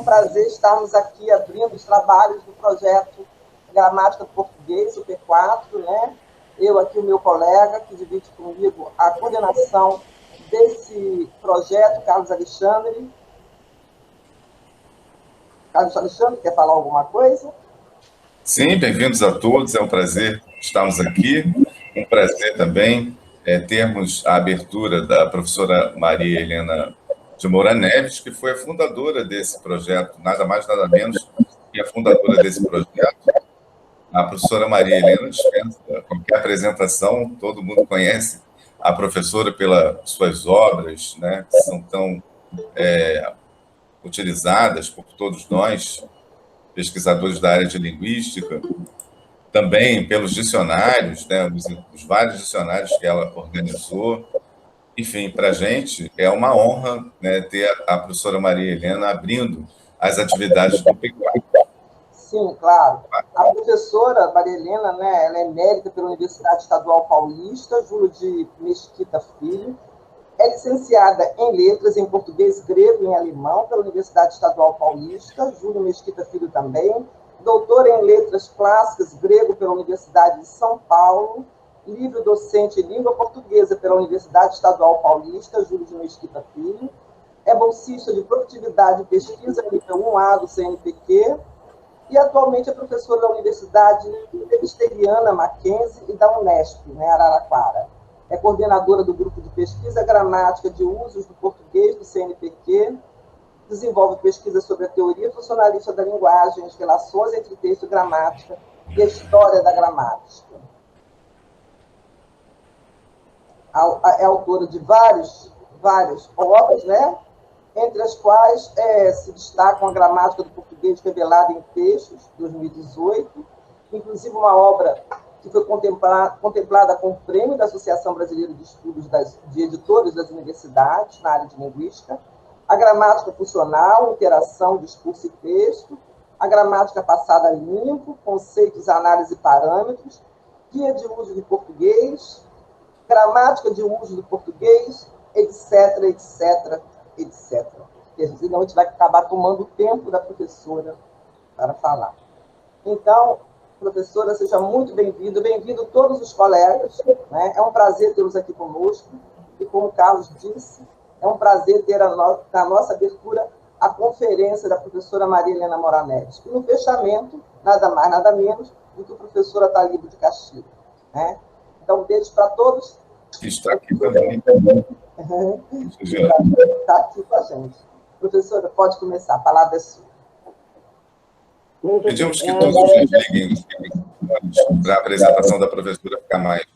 prazer estarmos aqui abrindo os trabalhos do projeto Gramática do Português, o P4, né? Eu aqui, o meu colega, que divide comigo a coordenação desse projeto, Carlos Alexandre. Carlos Alexandre, quer falar alguma coisa? Sim, bem-vindos a todos, é um prazer estarmos aqui. Um prazer também termos a abertura da professora Maria Helena de Moura Neves, que foi a fundadora desse projeto, nada mais, nada menos que a fundadora desse projeto. A professora Maria Helena dispensa qualquer apresentação, todo mundo conhece a professora pelas suas obras, né, que são tão utilizadas por todos nós, pesquisadores da área de linguística, também pelos dicionários, né, os vários dicionários que ela organizou. Enfim, para a gente é uma honra, né, ter a professora Maria Helena abrindo as atividades do P4. Sim, claro. A professora Maria Helena, né, ela é emérita pela Universidade Estadual Paulista, Júlio de Mesquita Filho. É licenciada em Letras, em Português, Grego e em Alemão pela Universidade Estadual Paulista, Júlio Mesquita Filho também. Doutora em Letras Clássicas, Grego pela Universidade de São Paulo. Livre docente em Língua Portuguesa pela Universidade Estadual Paulista, Júlio de Mesquita Filho. É bolsista de Produtividade e Pesquisa nível 1A do CNPq. E atualmente é professora da Universidade Presbiteriana Mackenzie e da Unesp, né, Araraquara. É coordenadora do grupo de pesquisa gramática de usos do português do CNPq, desenvolve pesquisa sobre a teoria funcionalista da linguagem, as relações entre texto e gramática e a história da gramática. É autora de várias obras, né? Entre as quais se destacam a Gramática do Português Revelada em Textos, 2018, inclusive uma obra que foi contemplada com o prêmio da Associação Brasileira de Estudos de Editores das Universidades, na área de Linguística, a Gramática Funcional, Interação, Discurso e Texto, a Gramática Passada Limpo, Conceitos, Análise e Parâmetros, Guia de Uso de Português, Gramática de Uso do Português, etc., etc., etc. Senão a gente vai acabar tomando o tempo da professora para falar. Então, professora, seja muito bem-vindo, bem-vindo todos os colegas, né? É um prazer tê-los aqui conosco, e como o Carlos disse, é um prazer ter na nossa abertura a conferência da professora Maria Helena Moura Neves, e no fechamento, nada mais, nada menos do que a professora Talibo de Castilho, né? Então, um beijo para todos. Que está aqui também. Está aqui com a gente. Professora, pode começar, a palavra é sua. Pedimos que todos desliguem os microfones para a apresentação da professora ficar mais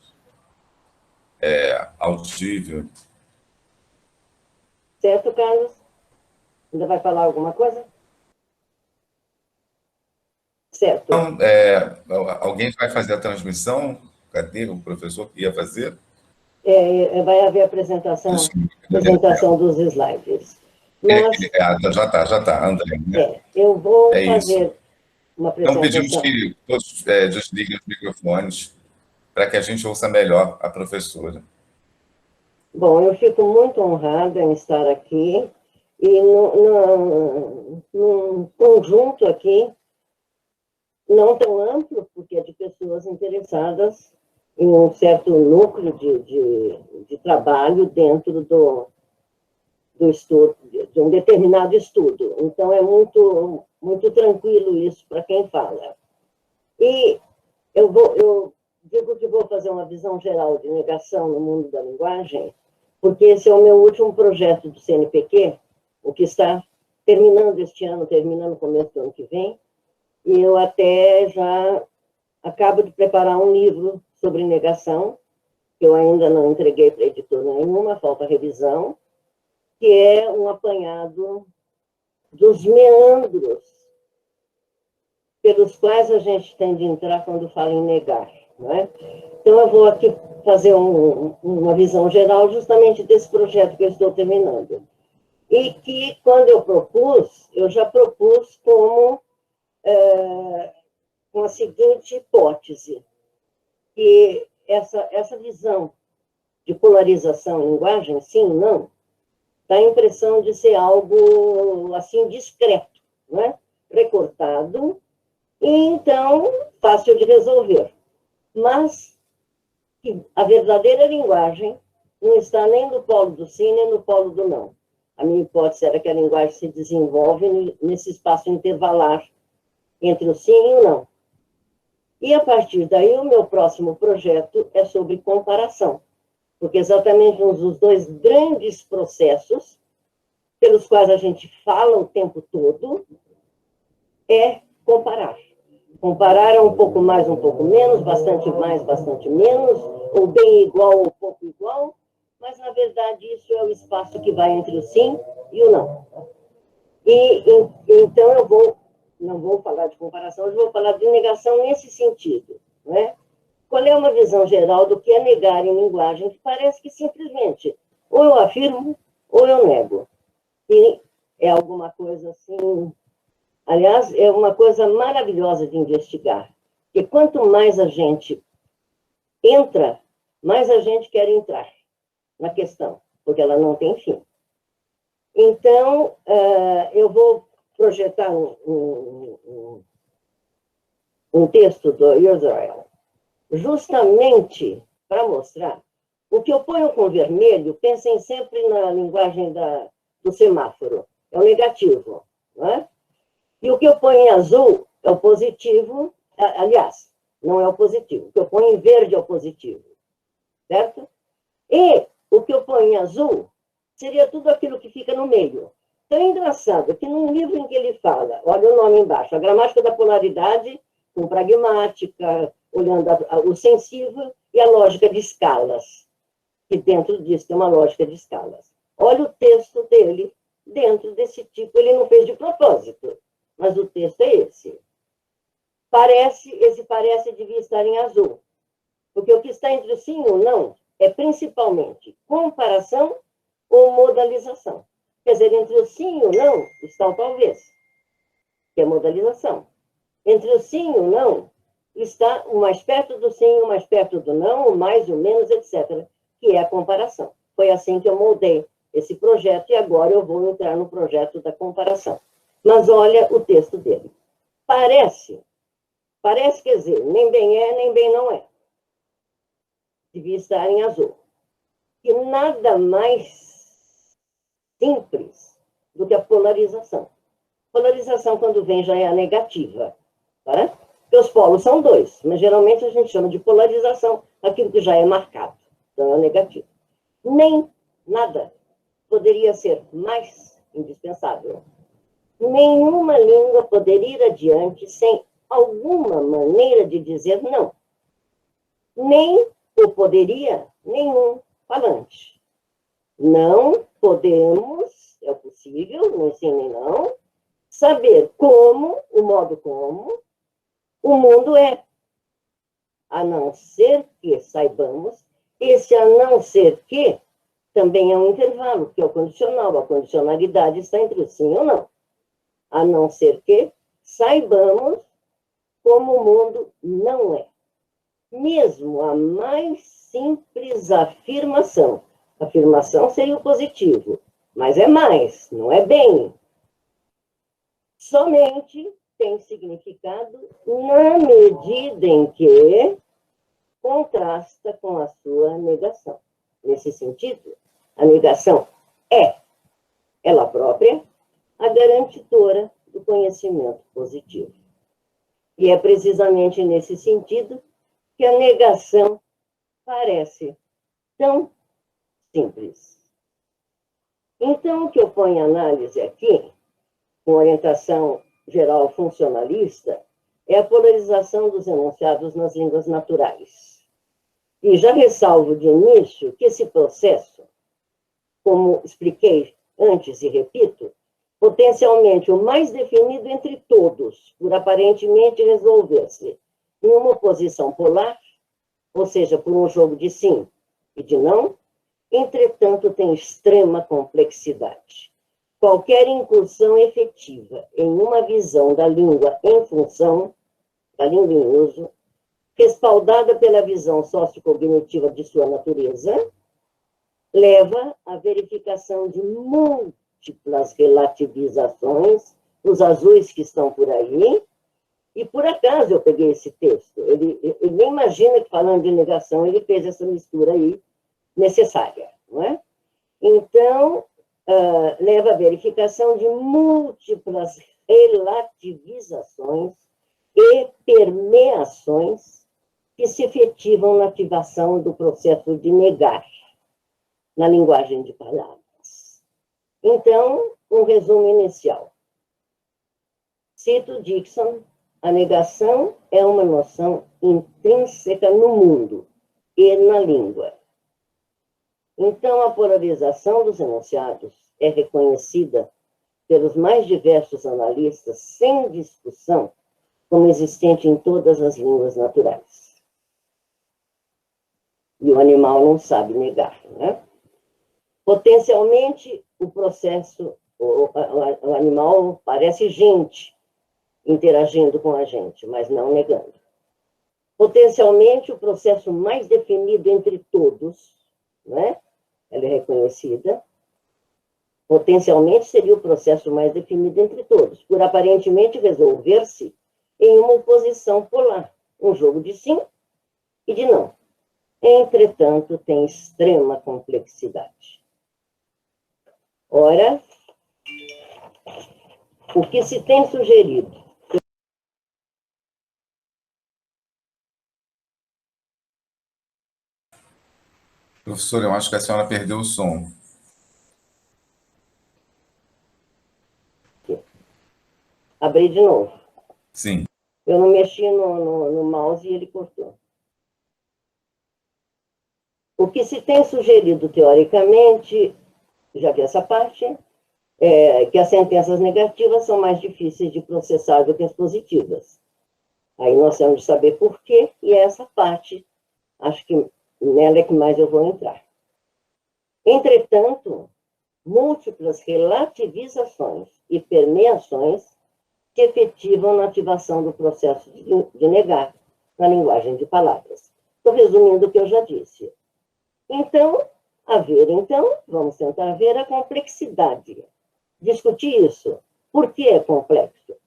audível. Certo, Carlos? Ainda vai falar alguma coisa? Certo. Então, alguém vai fazer a transmissão? Cadê o professor que ia fazer? Vai haver apresentação dos slides. Mas, já está, André. Né? Eu vou fazer uma apresentação. Então, pedimos que todos desliguem os microfones para que a gente ouça melhor a professora. Bom, eu fico muito honrada em estar aqui e num conjunto aqui, não tão amplo, porque é de pessoas interessadas em um certo núcleo de trabalho dentro do estudo, de um determinado estudo. Então, é muito, muito tranquilo isso para quem fala. E eu digo que vou fazer uma visão geral de negação no mundo da linguagem, porque esse é o meu último projeto do CNPq, o que está terminando este ano, terminando no começo do ano que vem, e eu até já acabo de preparar um livro sobre negação, que eu ainda não entreguei para editora nenhuma, falta revisão, que é um apanhado dos meandros pelos quais a gente tem de entrar quando fala em negar, não é? Então, eu vou aqui fazer uma visão geral justamente desse projeto que eu estou terminando. E que, quando eu já propus como com a seguinte hipótese, que essa visão de polarização em linguagem, sim, não, dá a impressão de ser algo, assim, discreto, né? Recortado, e então fácil de resolver. Mas a verdadeira linguagem não está nem no polo do sim, nem no polo do não. A minha hipótese era que a linguagem se desenvolve nesse espaço intervalar entre o sim e o não. E, a partir daí, o meu próximo projeto é sobre comparação, porque exatamente um dos dois grandes processos pelos quais a gente fala o tempo todo é comparar. Comparar é um pouco mais, um pouco menos, bastante mais, bastante menos, ou bem igual ou pouco igual, mas, na verdade, isso é o espaço que vai entre o sim e o não. Então, não vou falar de comparação, eu vou falar de negação nesse sentido, né? Qual é uma visão geral do que é negar em linguagem que parece que simplesmente ou eu afirmo ou eu nego. E é alguma coisa assim... Aliás, é uma coisa maravilhosa de investigar, porque quanto mais a gente entra, mais a gente quer entrar na questão, porque ela não tem fim. Então, eu vou projetar um texto do Israel, justamente para mostrar o que eu ponho com vermelho, pensem sempre na linguagem do semáforo, é o negativo, não é? E o que eu ponho em azul é o positivo, aliás, não é o positivo, o que eu ponho em verde é o positivo, certo? E o que eu ponho em azul seria tudo aquilo que fica no meio. Então é engraçado que num livro em que ele fala, olha o nome embaixo, a gramática da polaridade, com pragmática, olhando o sensível e a lógica de escalas, que dentro disso tem uma lógica de escalas. Olha o texto dele dentro desse tipo, ele não fez de propósito, mas o texto é esse. Esse parece devia estar em azul, porque o que está entre o sim e o não é principalmente comparação ou modalização. Quer dizer, entre o sim e o não está o talvez, que é modalização. Entre o sim e o não está o mais perto do sim, o mais perto do não, o mais, o menos, etc., que é a comparação. Foi assim que eu moldei esse projeto e agora eu vou entrar no projeto da comparação. Mas olha o texto dele. Parece, quer dizer, nem bem é, nem bem não é. Devia estar em azul. E nada mais simples do que a polarização. Polarização, quando vem, já é a negativa. Tá? Porque os polos são dois, mas geralmente a gente chama de polarização aquilo que já é marcado. Então, é negativo. Nem nada poderia ser mais indispensável. Nenhuma língua poderia ir adiante sem alguma maneira de dizer não. Nem o poderia nenhum falante. Não podemos, é possível, não ensinem não, saber como, o modo como, o mundo é. A não ser que saibamos, esse a não ser que também é um intervalo, que é o condicional. A condicionalidade está entre o sim ou não. A não ser que saibamos como o mundo não é. Mesmo a mais simples afirmação. Afirmação seria o positivo, mas é mais, não é bem. Somente tem significado na medida em que contrasta com a sua negação. Nesse sentido, a negação é, ela própria, a garantidora do conhecimento positivo. E é precisamente nesse sentido que a negação parece tão simples. Então, o que eu ponho em análise aqui, com orientação geral funcionalista, é a polarização dos enunciados nas línguas naturais. E já ressalvo de início que esse processo, como expliquei antes e repito, potencialmente o mais definido entre todos, por aparentemente resolver-se em uma oposição polar, ou seja, por um jogo de sim e de não, entretanto tem extrema complexidade. Qualquer incursão efetiva em uma visão da língua em função, da língua em uso, respaldada pela visão sociocognitiva de sua natureza, leva à verificação de múltiplas relativizações os azuis que estão por aí, e por acaso eu peguei esse texto. Ele nem imagina que, falando de negação, ele fez essa mistura aí necessária, não é? Então, leva à verificação de múltiplas relativizações e permeações que se efetivam na ativação do processo de negar, na linguagem de palavras. Então, um resumo inicial. Cito Dixon: a negação é uma noção intrínseca no mundo e na língua. Então, a polarização dos enunciados é reconhecida pelos mais diversos analistas, sem discussão, como existente em todas as línguas naturais. E o animal não sabe negar, né? Potencialmente, o processo, o animal parece gente interagindo com a gente, mas não negando. Potencialmente, o processo mais definido entre todos, né? Ela é reconhecida. Potencialmente, seria o processo mais definido entre todos, por aparentemente resolver-se em uma oposição polar, um jogo de sim e de não. Entretanto, tem extrema complexidade. Ora, o que se tem sugerido? Professor, eu acho que a senhora perdeu o som. Abri de novo. Sim. Eu não mexi no mouse e ele cortou. O que se tem sugerido, teoricamente, já vi essa parte, é que as sentenças negativas são mais difíceis de processar do que as positivas. Aí nós temos de saber por quê, e essa parte, acho que nela é que mais eu vou entrar. Entretanto, múltiplas relativizações e permeações se efetivam na ativação do processo de negar, na linguagem de palavras. Estou resumindo o que eu já disse. Então, vamos tentar ver a complexidade. Discutir isso. Por que é complexo?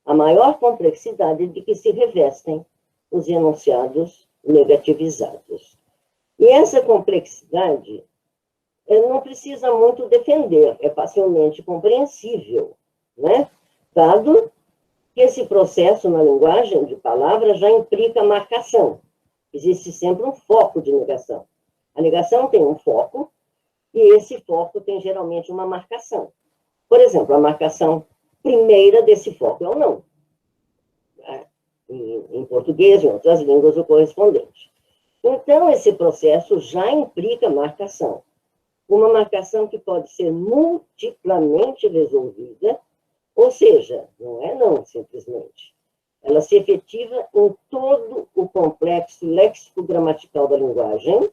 A maior complexidade de que se revestem os enunciados negativizados. E essa complexidade não precisa muito defender, é facilmente compreensível, né? Dado que esse processo na linguagem de palavras já implica marcação. Existe sempre um foco de negação. A negação tem um foco, e esse foco tem geralmente uma marcação. Por exemplo, a marcação primeira desse foco é o não. Em português, em outras línguas, o correspondente. Então, esse processo já implica marcação. Uma marcação que pode ser multiplamente resolvida, ou seja, não é não, simplesmente. Ela se efetiva em todo o complexo léxico-gramatical da linguagem,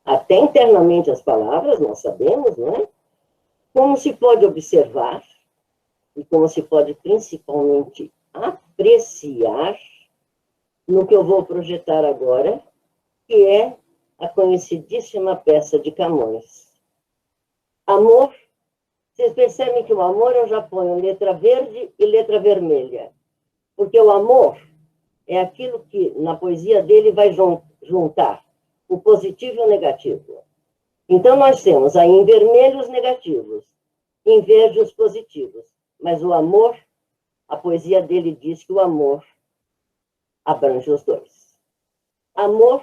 até internamente as palavras, nós sabemos, não é? Como se pode observar, e como se pode principalmente apreciar, no que eu vou projetar agora, que é a conhecidíssima peça de Camões. Amor, vocês percebem que o amor eu já ponho letra verde e letra vermelha, porque o amor é aquilo que na poesia dele vai juntar o positivo e o negativo. Então nós temos aí em vermelho os negativos, em verde os positivos, mas o amor, a poesia dele diz que o amor abrange os dois. Amor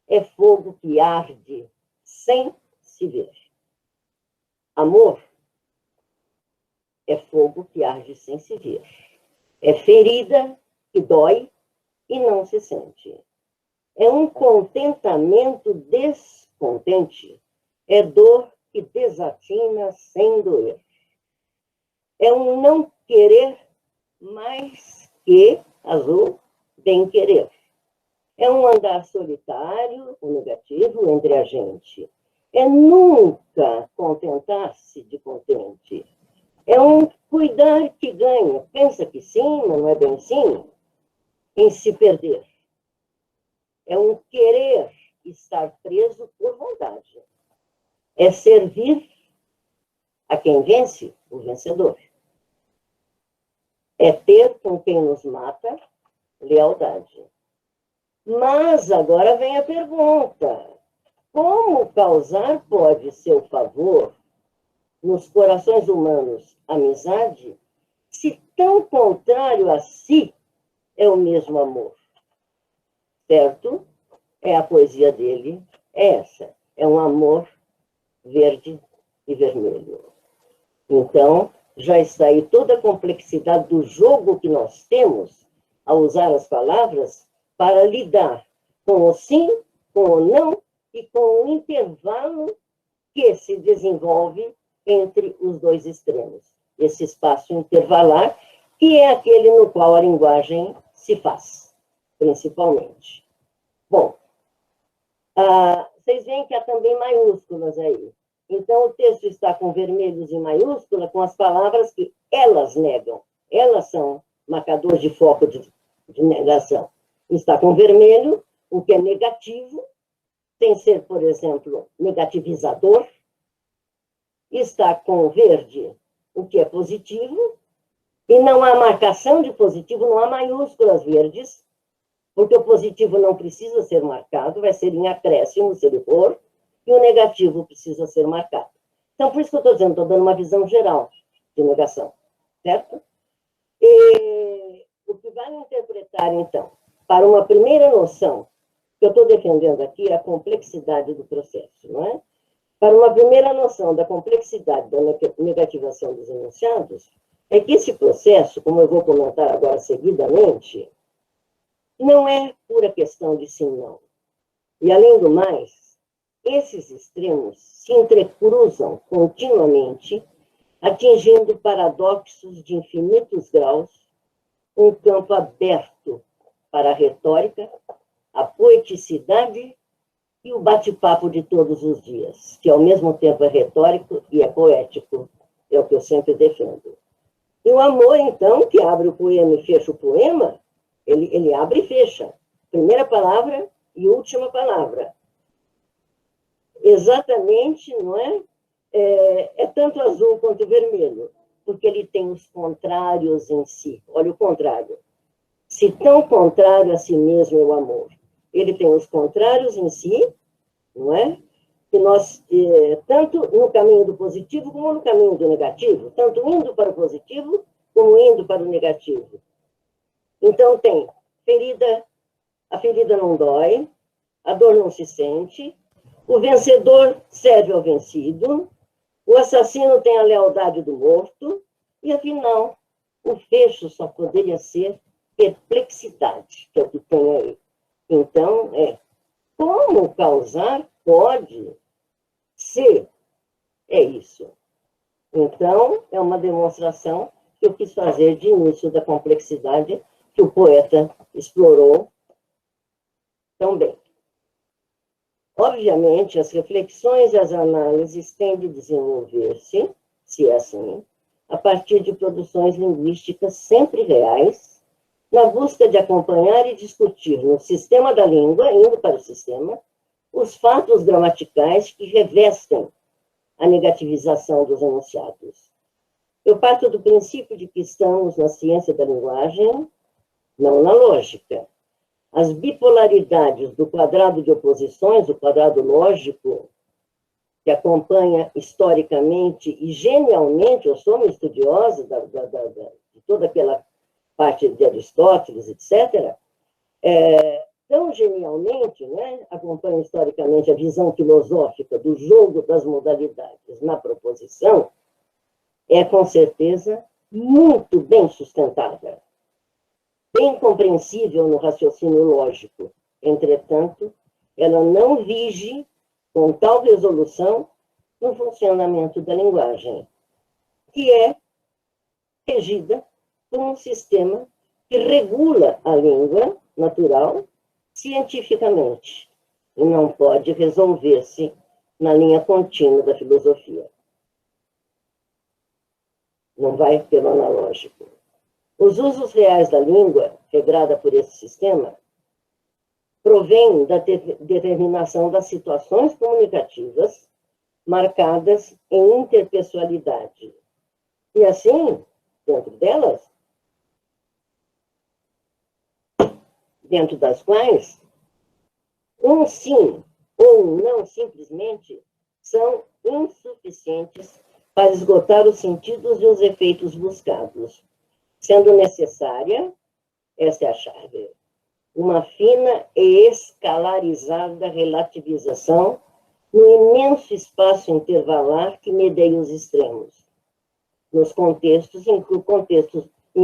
é fogo que arde sem se ver. Amor é fogo que arde sem se ver. É ferida que dói e não se sente. É um contentamento descontente. É dor que desatina sem doer. É um não querer mais que azul bem querer. É um andar solitário, o negativo, entre a gente. É nunca contentar-se de contente. É um cuidar que ganha. Pensa que sim, mas não é bem sim, em se perder. É um querer estar preso por vontade. É servir a quem vence, o vencedor. é ter com quem nos mata lealdade. Mas agora vem a pergunta: como causar pode seu favor nos corações humanos amizade, se tão contrário a si é o mesmo amor? Certo? É a poesia dele, é essa. É um amor verde e vermelho. Então, já está aí toda a complexidade do jogo que nós temos ao usar as palavras para lidar com o sim, com o não e com o intervalo que se desenvolve entre os dois extremos. Esse espaço intervalar, que é aquele no qual a linguagem se faz, principalmente. Bom, vocês veem que há também maiúsculas aí. Então, o texto está com vermelhos em maiúscula, com as palavras que elas negam. Elas são marcadores de foco de negação. Está com vermelho, o que é negativo, sem ser, por exemplo, negativizador. Está com verde, o que é positivo. E não há marcação de positivo, não há maiúsculas verdes, porque o positivo não precisa ser marcado, vai ser em acréscimo, se ele for, e o negativo precisa ser marcado. Então, por isso que eu estou dizendo, estou dando uma visão geral de negação, certo? E o que vale interpretar, então, para uma primeira noção, que eu estou defendendo aqui é a complexidade do processo, não é? Para uma primeira noção da complexidade da negativação dos enunciados, é que esse processo, como eu vou comentar agora seguidamente, não é pura questão de sim, não. E, além do mais, esses extremos se entrecruzam continuamente, atingindo paradoxos de infinitos graus, um campo aberto para a retórica, a poeticidade e o bate-papo de todos os dias, que ao mesmo tempo é retórico e é poético, é o que eu sempre defendo. E o amor, então, que abre o poema e fecha o poema, ele abre e fecha. Primeira palavra e última palavra. Exatamente, não é? É tanto azul quanto vermelho, porque ele tem os contrários em si. Olha o contrário. Se tão contrário a si mesmo é o amor, ele tem os contrários em si, não é? Que nós, tanto no caminho do positivo como no caminho do negativo, tanto indo para o positivo como indo para o negativo. Então, tem ferida, a ferida não dói, a dor não se sente, o vencedor serve ao vencido, o assassino tem a lealdade do morto, e, afinal, o fecho só poderia ser perplexidade, que é o que tem aí. Então, como causar pode ser, é isso. Então, é uma demonstração que eu quis fazer de início da complexidade que o poeta explorou tão bem. Obviamente, as reflexões e as análises têm de desenvolver-se, se é assim, a partir de produções linguísticas sempre reais, na busca de acompanhar e discutir no sistema da língua, indo para o sistema, os fatos gramaticais que revestem a negativização dos enunciados. Eu parto do princípio de que estamos na ciência da linguagem, não na lógica. As bipolaridades do quadrado de oposições, o quadrado lógico, que acompanha historicamente e genialmente, eu sou uma estudiosa de toda aquela parte de Aristóteles, etc., tão genialmente, né, acompanha historicamente a visão filosófica do jogo das modalidades na proposição, é, com certeza, muito bem sustentada, bem compreensível no raciocínio lógico. Entretanto, ela não vige com tal resolução no funcionamento da linguagem, que é regida por um sistema que regula a língua natural cientificamente e não pode resolver-se na linha contínua da filosofia. Não vai pelo analógico. Os usos reais da língua, regrada por esse sistema, provém da determinação das situações comunicativas marcadas em interpessoalidade. E assim, dentro delas, dentro das quais um sim ou um não simplesmente são insuficientes para esgotar os sentidos e os efeitos buscados, sendo necessária, essa é a chave, uma fina e escalarizada relativização no imenso espaço intervalar que medeia os extremos, nos contextos em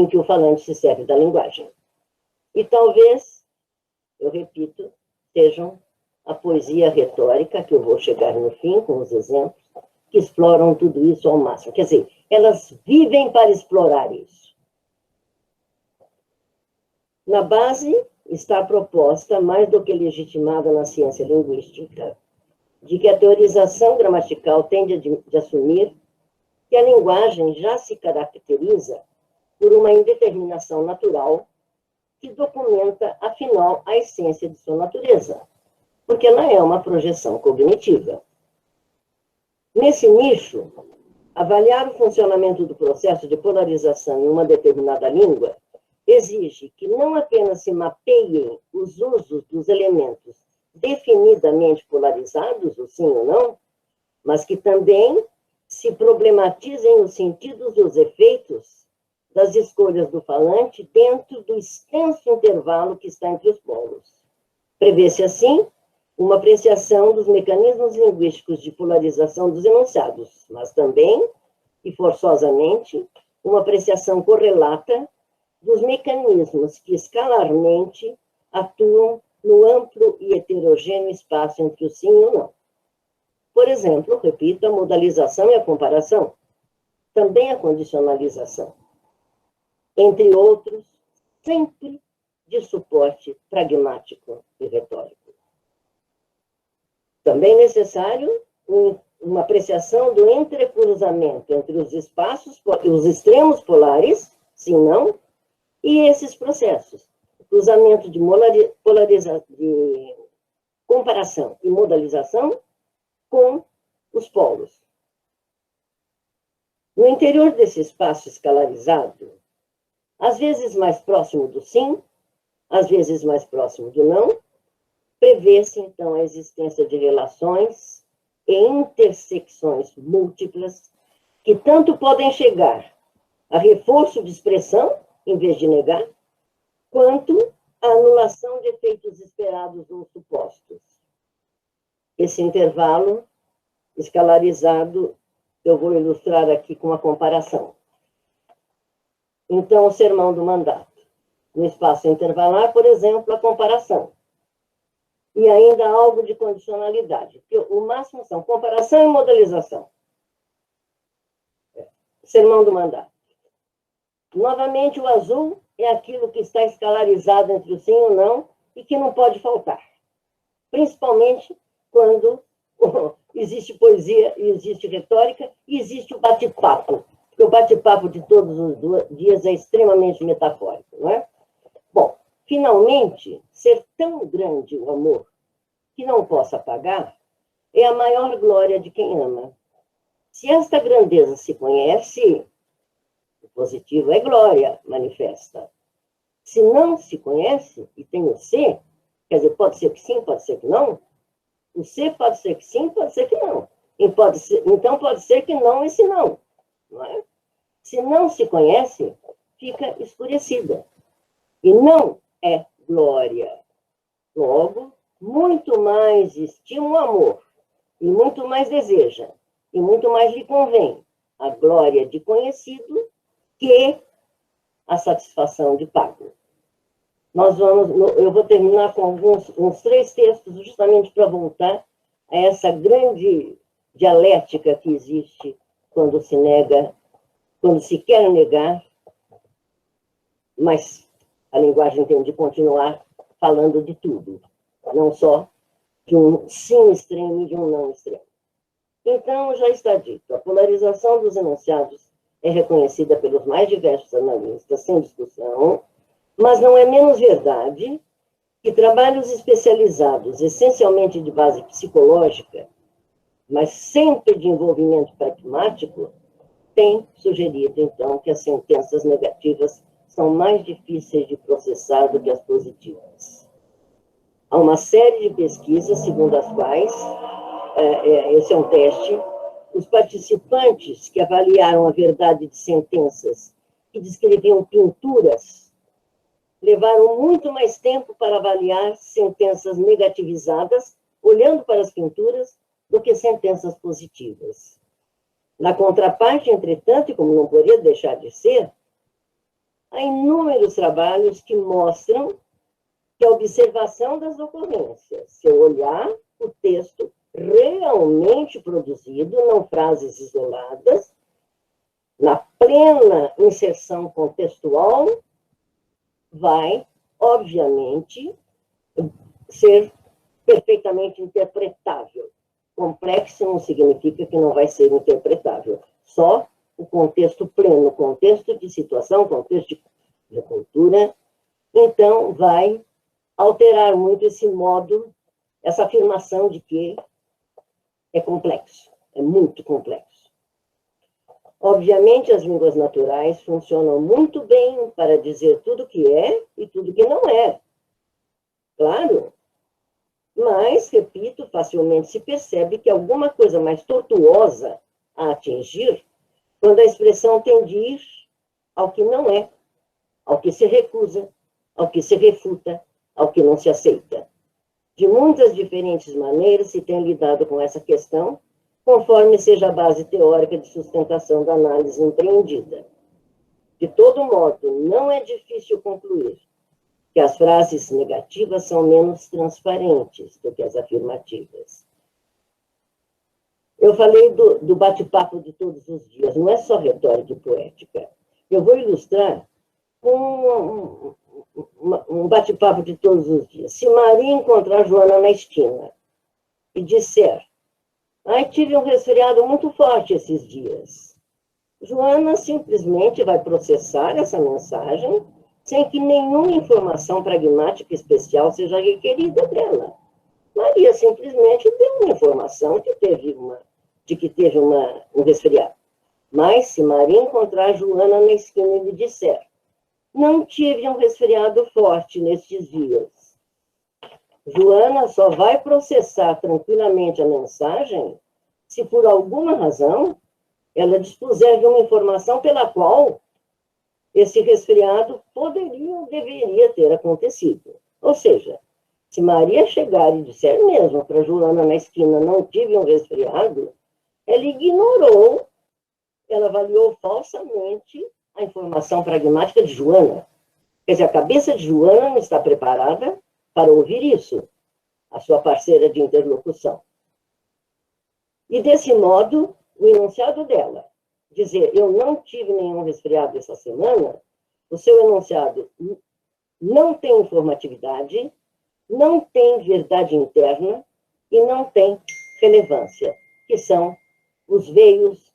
que o falante se serve da linguagem. E talvez, eu repito, sejam a poesia retórica, que eu vou chegar no fim com os exemplos, que exploram tudo isso ao máximo. Quer dizer, elas vivem para explorar isso. Na base está a proposta, mais do que legitimada na ciência linguística, de que a teorização gramatical tende de assumir que a linguagem já se caracteriza por uma indeterminação natural que documenta, afinal, a essência de sua natureza, porque ela é uma projeção cognitiva. Nesse nicho, avaliar o funcionamento do processo de polarização em uma determinada língua exige que não apenas se mapeiem os usos dos elementos definidamente polarizados, o sim ou não, mas que também se problematizem os sentidos e os efeitos das escolhas do falante dentro do extenso intervalo que está entre os polos. Prevê-se, assim, uma apreciação dos mecanismos linguísticos de polarização dos enunciados, mas também, e forçosamente, uma apreciação correlata dos mecanismos que escalarmente atuam no amplo e heterogêneo espaço entre o sim e o não. Por exemplo, repito, a modalização e a comparação, também a condicionalização, entre outros, sempre de suporte pragmático e retórico. Também necessário uma apreciação do entrecruzamento entre os espaços, os extremos polares, sim, não, e esses processos. Cruzamento de comparação e modalização com os polos. No interior desse espaço escalarizado, às vezes mais próximo do sim, às vezes mais próximo do não, prevê-se, então, a existência de relações e intersecções múltiplas que tanto podem chegar a reforço de expressão, em vez de negar, quanto a anulação de efeitos esperados ou supostos. Esse intervalo escalarizado eu vou ilustrar aqui com uma comparação. Então, o sermão do mandato. No espaço intervalar, por exemplo, a comparação. E ainda algo de condicionalidade, porque o máximo são comparação e modalização. Sermão do mandato. Novamente, o azul é aquilo que está escalarizado entre o sim e o não e que não pode faltar. Principalmente quando existe poesia, existe retórica e existe o bate-papo. Porque o bate-papo de todos os dias é extremamente metafórico, não é? Bom, finalmente, ser tão grande o amor que não possa pagar é a maior glória de quem ama. Se esta grandeza se conhece, o positivo é glória manifesta. Se não se conhece e tem o ser, quer dizer, pode ser que sim, pode ser que não, o ser pode ser que sim, pode ser que não. Então pode ser que não e se não. Não é? Se não se conhece, fica escurecida. E não é glória. Logo, muito mais estima o amor, e muito mais deseja, e muito mais lhe convém a glória de conhecido que a satisfação de pago. Eu vou terminar com uns 3 textos, justamente para voltar a essa grande dialética que existe quando se nega, quando se quer negar, mas a linguagem tem de continuar falando de tudo, não só de um sim extremo e de um não extremo. Então, já está dito, a polarização dos enunciados é reconhecida pelos mais diversos analistas, sem discussão, mas não é menos verdade que trabalhos especializados, essencialmente de base psicológica, mas sempre de envolvimento pragmático, têm sugerido, então, que as sentenças negativas são mais difíceis de processar do que as positivas. Há uma série de pesquisas, segundo as quais, esse é um teste, os participantes que avaliaram a verdade de sentenças que descreviam pinturas levaram muito mais tempo para avaliar sentenças negativizadas, olhando para as pinturas, do que sentenças positivas. Na contraparte, entretanto, e como não poderia deixar de ser, há inúmeros trabalhos que mostram que a observação das ocorrências, se eu olhar o texto realmente produzido, não frases isoladas, na plena inserção contextual, vai, obviamente, ser perfeitamente interpretável. Complexo não significa que não vai ser interpretável. Só o contexto pleno, contexto de situação, contexto de cultura, então vai alterar muito esse modo, essa afirmação de que é complexo, é muito complexo. Obviamente, as línguas naturais funcionam muito bem para dizer tudo que é e tudo que não é. Claro, mas, repito, facilmente se percebe que alguma coisa mais tortuosa a atingir quando a expressão tende a ir ao que não é, ao que se recusa, ao que se refuta, ao que não se aceita. De muitas diferentes maneiras se tem lidado com essa questão, conforme seja a base teórica de sustentação da análise empreendida. De todo modo, não é difícil concluir que as frases negativas são menos transparentes do que as afirmativas. Eu falei do bate-papo de todos os dias, não é só retórica e poética. Eu vou ilustrar com um bate-papo de todos os dias. Se Maria encontrar Joana na esquina e disser: "Ai, tive um resfriado muito forte esses dias", Joana simplesmente vai processar essa mensagem sem que nenhuma informação pragmática especial seja requerida dela. Maria simplesmente deu uma informação de que teve um resfriado. Mas se Maria encontrar Joana na esquina e lhe disser: "Não tive um resfriado forte nestes dias", Joana só vai processar tranquilamente a mensagem se, por alguma razão, ela dispuser de uma informação pela qual esse resfriado poderia ou deveria ter acontecido. Ou seja, se Maria chegar e disser mesmo para Joana na esquina: "Não tive um resfriado", ela ignorou, ela avaliou falsamente a informação pragmática de Joana. Quer dizer, a cabeça de Joana não está preparada para ouvir isso, a sua parceira de interlocução. E, desse modo, o enunciado dela, dizer: "Eu não tive nenhum resfriado essa semana", o seu enunciado não tem informatividade, não tem verdade interna e não tem relevância, que são os veios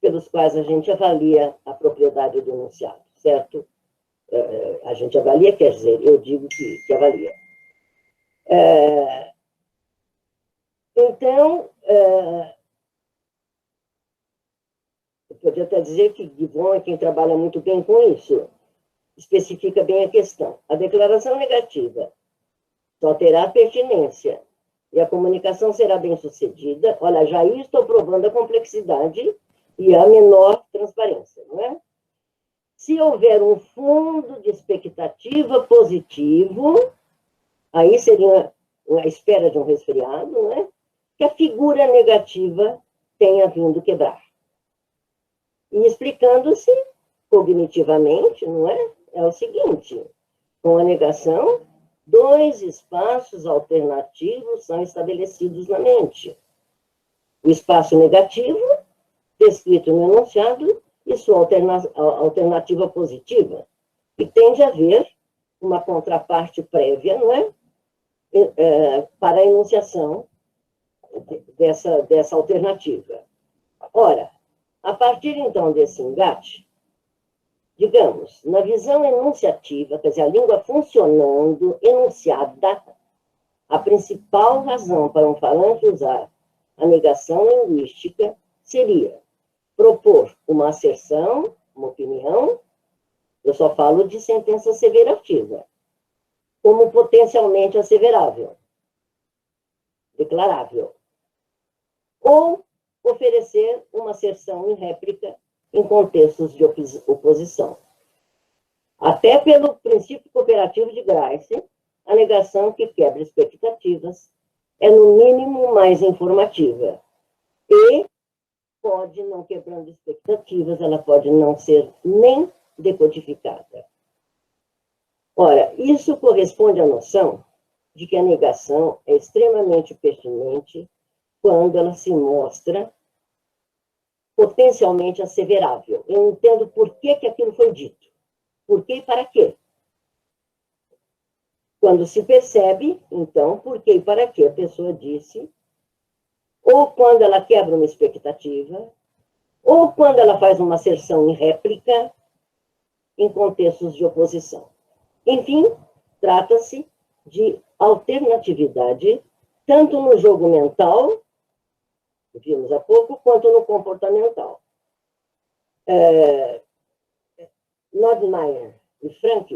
pelos quais a gente avalia a propriedade do enunciado, certo? A gente avalia, quer dizer, eu digo que avalia. Então, eu podia até dizer que Gibbon é quem trabalha muito bem com isso, especifica bem a questão. A declaração negativa só terá pertinência e a comunicação será bem-sucedida. Olha, já aí estou provando a complexidade e a menor transparência, não é? Se houver um fundo de expectativa positivo, aí seria a espera de um resfriado, não é? Que a figura negativa tenha vindo quebrar. E explicando-se cognitivamente, não é? É o seguinte: com a negação, 2 espaços alternativos são estabelecidos na mente. O espaço negativo, descrito no enunciado, e sua alternativa positiva, e tende a haver uma contraparte prévia, não é? Para a enunciação dessa alternativa. Ora, a partir, então, desse engate, digamos, na visão enunciativa, quer dizer, a língua funcionando, enunciada, a principal razão para um falante usar a negação linguística seria propor uma asserção, uma opinião. Eu só falo de sentença asseverativa. como potencialmente asseverável, declarável, ou oferecer uma asserção em réplica em contextos de oposição. Até pelo princípio cooperativo de Grice, a negação que quebra expectativas é, no mínimo, mais informativa. E pode, não quebrando expectativas, ela pode não ser nem decodificada. Ora, isso corresponde à noção de que a negação é extremamente pertinente quando ela se mostra potencialmente asseverável. Eu entendo por que aquilo foi dito. Por quê e para quê? Quando se percebe, então, por que e para que a pessoa disse, ou quando ela quebra uma expectativa, ou quando ela faz uma asserção em réplica em contextos de oposição. Enfim, trata-se de alternatividade, tanto no jogo mental, que vimos há pouco, quanto no comportamental. Nordmeyer e Frank,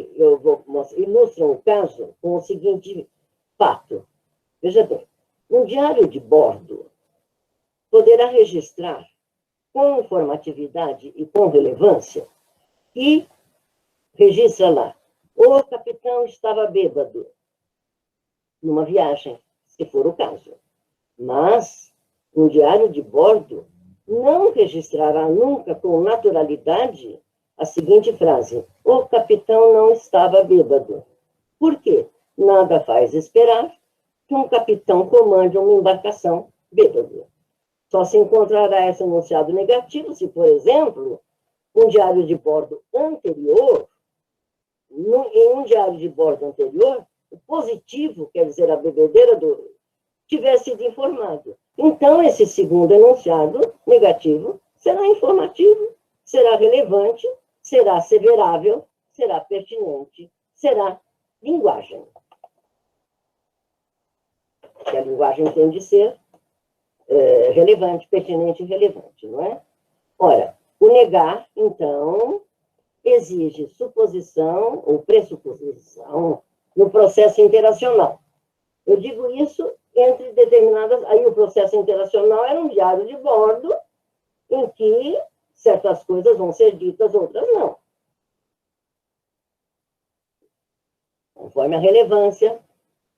ilustram o caso com o seguinte fato. Veja bem, um diário de bordo poderá registrar com informatividade e com relevância e registra lá, o capitão estava bêbado numa viagem, se for o caso. Mas um diário de bordo não registrará nunca com naturalidade a seguinte frase: o capitão não estava bêbado. Por quê? Nada faz esperar que um capitão comande uma embarcação bêbado. Só se encontrará esse enunciado negativo se, por exemplo, um diário de bordo anterior, em um diário de bordo anterior, o positivo, quer dizer, a bebedeira tivesse sido informado. Então, esse segundo enunciado negativo será informativo, será relevante, será asseverável, será pertinente, será linguagem. Que a linguagem tem de ser relevante, pertinente e relevante, não é? Ora, o negar, então, exige suposição ou pressuposição no processo interacional. Eu digo isso entre determinadas... Aí o processo interacional era um diário de bordo em que certas coisas vão ser ditas, outras não. Conforme a relevância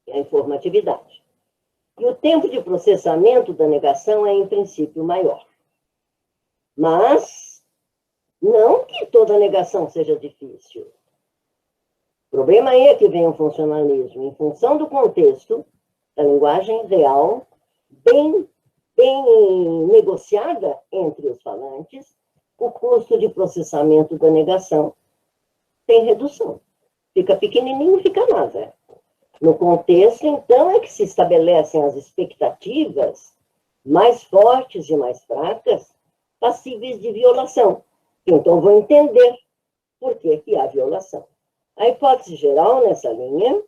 e a informatividade. E o tempo de processamento da negação é, em princípio, maior. Mas não que toda negação seja difícil. O problema aí é que vem o funcionalismo, em função do contexto da linguagem real, bem negociada entre os falantes, o custo de processamento da negação tem redução. Fica pequenininho, fica nada. No contexto, então, é que se estabelecem as expectativas mais fortes e mais fracas, passíveis de violação. Então, vou entender por que há violação. A hipótese geral nessa linha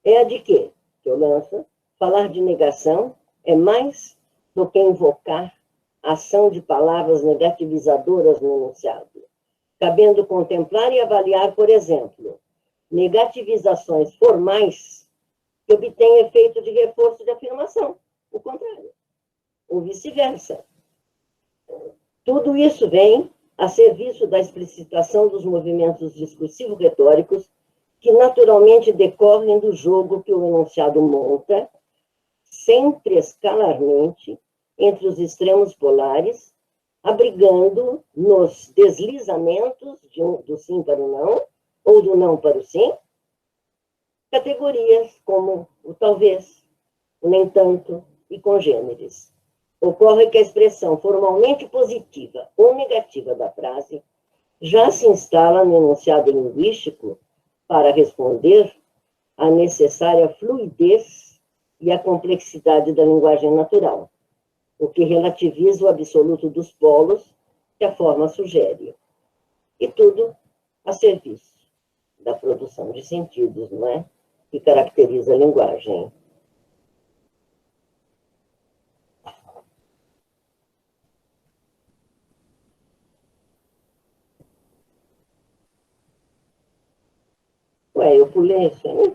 é a de que eu lanço, falar de negação é mais do que invocar a ação de palavras negativizadoras no enunciado, cabendo contemplar e avaliar, por exemplo, negativizações formais que obtêm efeito de reforço de afirmação, o contrário, ou vice-versa. Tudo isso vem a serviço da explicitação dos movimentos discursivo-retóricos que naturalmente decorrem do jogo que o enunciado monta, sempre escalarmente, entre os extremos polares, abrigando nos deslizamentos do sim para o não, ou do não para o sim, categorias como o talvez, o nem tanto e congêneres. Ocorre que a expressão formalmente positiva ou negativa da frase já se instala no enunciado linguístico para responder à necessária fluidez e à complexidade da linguagem natural, o que relativiza o absoluto dos polos que a forma sugere. E tudo a serviço da produção de sentidos, não é? Que caracteriza a linguagem. Ué, eu pulei isso aí?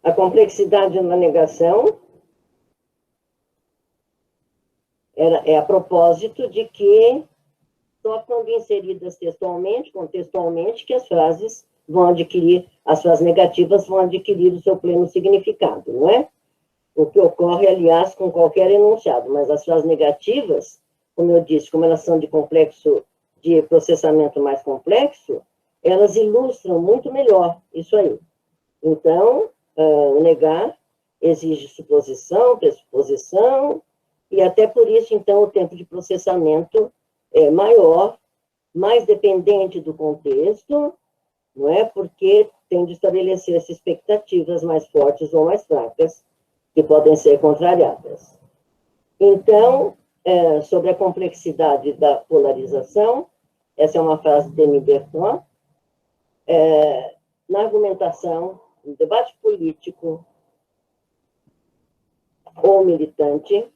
A complexidade na negação é a propósito de que só quando inseridas textualmente, contextualmente, que as frases vão adquirir, as frases negativas vão adquirir o seu pleno significado, não é? O que ocorre, aliás, com qualquer enunciado, mas as frases negativas, como eu disse, como elas são de processamento mais complexo, elas ilustram muito melhor isso aí. Então, o negar exige suposição, pressuposição, e até por isso, então, o tempo de processamento é maior, mais dependente do contexto, não é? Porque tem de estabelecer-se expectativas mais fortes ou mais fracas, que podem ser contrariadas. Então, sobre a complexidade da polarização, essa é uma frase de Denis Bertrand, na argumentação, no debate político ou militante,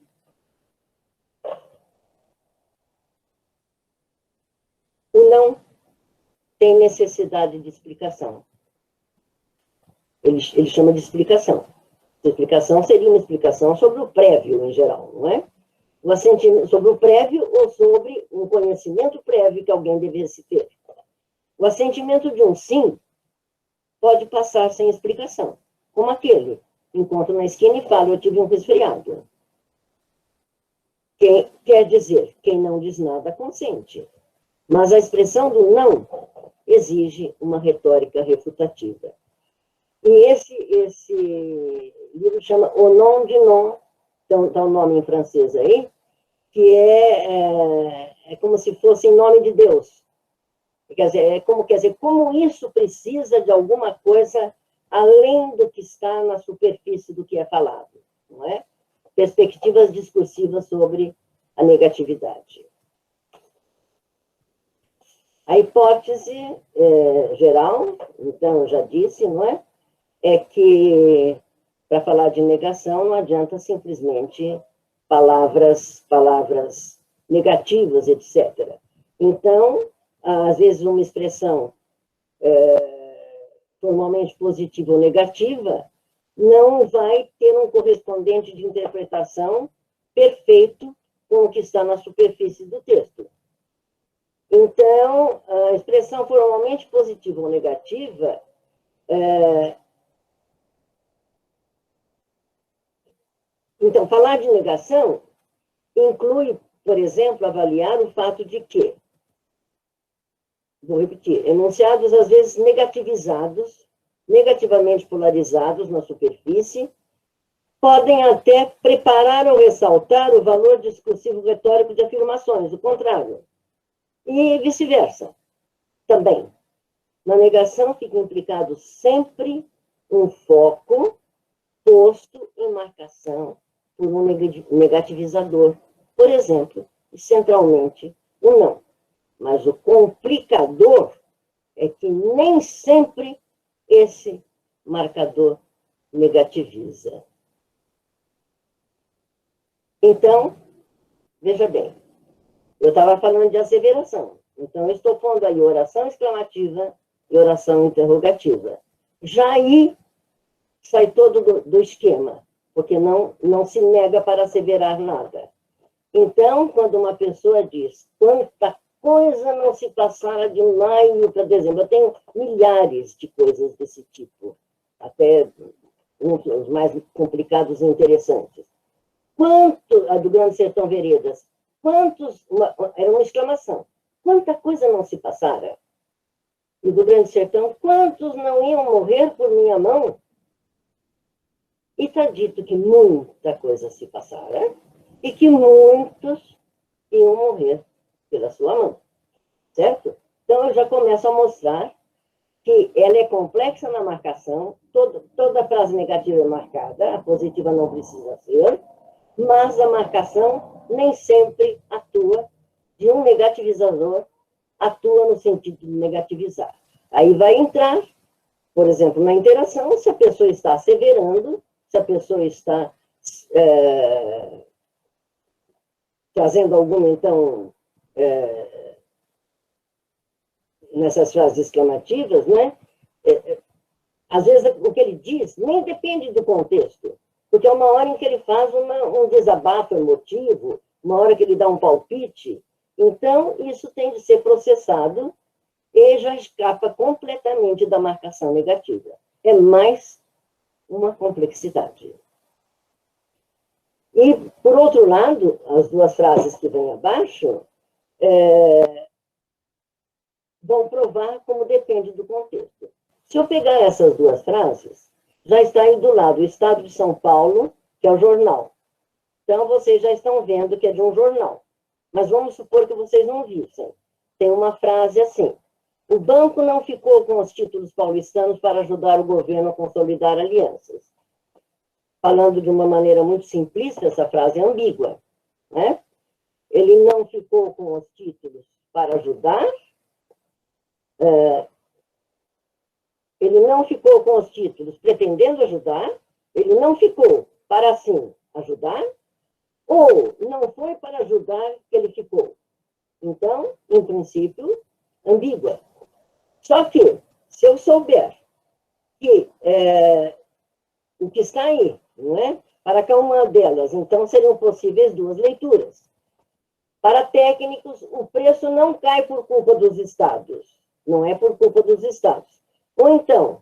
o não tem necessidade de explicação. Ele chama de explicação. A explicação seria uma explicação sobre o prévio, em geral, não é? O assentimento sobre o prévio ou sobre um conhecimento prévio que alguém devesse ter. O assentimento de um sim pode passar sem explicação, como aquele. Encontro na esquina e falo, eu tive um resfriado. Quer dizer, quem não diz nada consente. Mas a expressão do não exige uma retórica refutativa. E esse livro chama O Nom de Non, então está o nome em francês aí, que é como se fosse em nome de Deus. Quer dizer, como isso precisa de alguma coisa além do que está na superfície do que é falado, não é? Perspectivas discursivas sobre a negatividade. A hipótese geral, então, eu já disse, não é? É que, para falar de negação, não adianta simplesmente palavras negativas, etc. Então, às vezes, uma expressão formalmente positiva ou negativa não vai ter um correspondente de interpretação perfeito com o que está na superfície do texto. Então, a expressão formalmente positiva ou negativa então, falar de negação inclui, por exemplo, avaliar o fato de que, vou repetir, enunciados às vezes negativizados, negativamente polarizados na superfície, podem até preparar ou ressaltar o valor discursivo retórico de afirmações, o contrário. E vice-versa, também. Na negação fica implicado sempre um foco posto em marcação por um negativizador. Por exemplo, e centralmente, o não. Mas o complicador é que nem sempre esse marcador negativiza. Então, veja bem, eu estava falando de asseveração. Então, eu estou pondo aí oração exclamativa e oração interrogativa. Já aí sai todo do esquema, porque não se nega para asseverar nada. Então, quando uma pessoa diz, quanta coisa não se passara de maio para dezembro, eu tenho milhares de coisas desse tipo, até uns mais complicados e interessantes. A do Grande Sertão Veredas, era uma exclamação, quanta coisa não se passara? E do Grande Sertão, quantos não iam morrer por minha mão? E está dito que muita coisa se passara e que muitos iam morrer pela sua mão, certo? Então, eu já começo a mostrar que ela é complexa na marcação, toda frase negativa é marcada, a positiva não precisa ser, mas a marcação nem sempre atua, de um negativizador, atua no sentido de negativizar. Aí vai entrar, por exemplo, na interação, se a pessoa está asseverando, se a pessoa está trazendo alguma, então, nessas frases exclamativas, né? Às vezes, o que ele diz nem depende do contexto, porque é uma hora em que ele faz um desabafo emotivo, uma hora que ele dá um palpite. Então, isso tem de ser processado e já escapa completamente da marcação negativa. É mais uma complexidade. E, por outro lado, as duas frases que vêm abaixo vão provar como depende do contexto. Se eu pegar essas duas frases, já está aí do lado o Estado de São Paulo, que é o jornal. Então, vocês já estão vendo que é de um jornal. Mas vamos supor que vocês não vissem. Tem uma frase assim: o banco não ficou com os títulos paulistanos para ajudar o governo a consolidar alianças. Falando de uma maneira muito simplista, essa frase é ambígua, né? Ele não ficou com os títulos para ajudar, ele não ficou com os títulos pretendendo ajudar, ele não ficou para, assim, ajudar, ou não foi para ajudar que ele ficou. Então, em princípio, ambígua. Só que, se eu souber que o que está aí, não é? Para cada uma delas, então, seriam possíveis duas leituras. Para técnicos, o preço não cai por culpa dos estados. Não é por culpa dos estados. Ou então,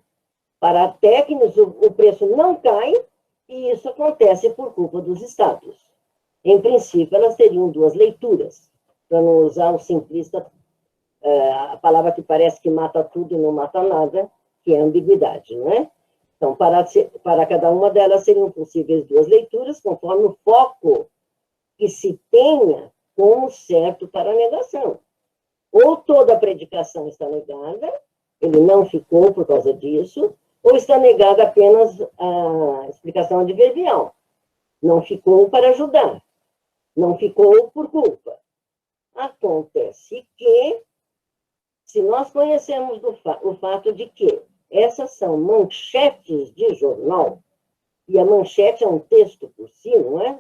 para técnicos, o preço não cai e isso acontece por culpa dos estados. Em princípio, elas teriam duas leituras, para não usar o simplista, a palavra que parece que mata tudo e não mata nada, que é ambiguidade, não é? Então, para cada uma delas seriam possíveis duas leituras, conforme o foco que se tenha como certo para a negação. Ou toda a predicação está negada, ele não ficou por causa disso, ou está negada apenas a explicação adverbial. Não ficou para ajudar, não ficou por culpa. Acontece que, se nós conhecemos o fato de que essas são manchetes de jornal, e a manchete é um texto por si, não é?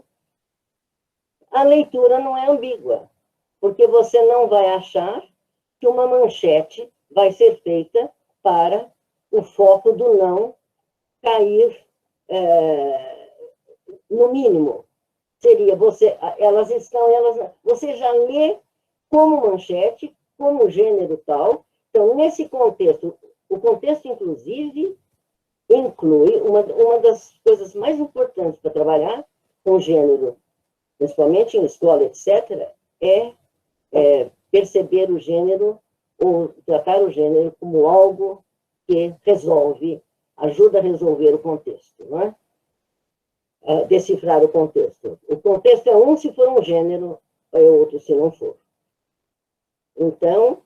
A leitura não é ambígua, porque você não vai achar que uma manchete vai ser feita para o foco do não cair no mínimo. Seria você já lê como manchete, como gênero tal. Então, nesse contexto, o contexto, inclusive, inclui uma das coisas mais importantes para trabalhar com gênero, principalmente em escola, etc., é perceber o gênero, ou tratar o gênero como algo que resolve, ajuda a resolver o contexto, não é? Decifrar o contexto. O contexto é um se for um gênero, é outro se não for. Então,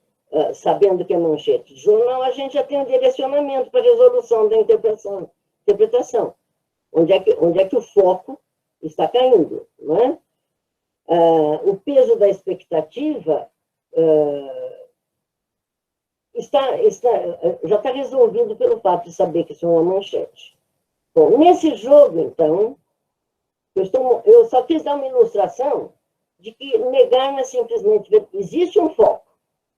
sabendo que é manchete de jornal, a gente já tem um direcionamento para a resolução da interpretação. Onde é que o foco está caindo, não é? O peso da expectativa já está resolvido pelo fato de saber que isso é uma manchete. Bom, nesse jogo, então, eu só quis dar uma ilustração de que negar não é simplesmente ver. Existe um foco,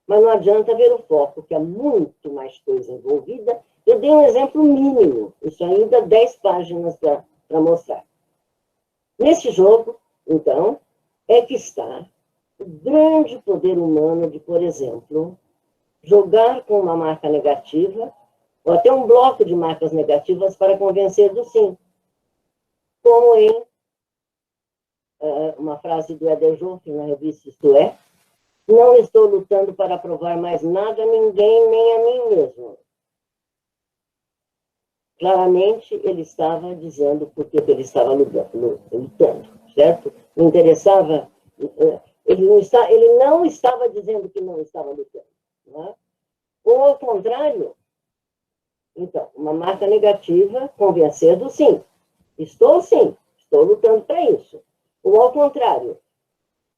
mas não adianta ver o foco, que há muito mais coisa envolvida. Eu dei um exemplo mínimo, isso ainda 10 páginas para mostrar. Nesse jogo, então, é que está o grande poder humano de, por exemplo, jogar com uma marca negativa, ou até um bloco de marcas negativas para convencer do sim. Como em uma frase do Éder Joffre na revista Isto É: não estou lutando para provar mais nada a ninguém, nem a mim mesmo. Claramente, ele estava dizendo por que ele estava lutando, certo? Não interessava. Ele não estava dizendo que não estava lutando. Não é? Ou, ao contrário, então, uma marca negativa convencer do sim. Estou lutando para isso. Ou, ao contrário,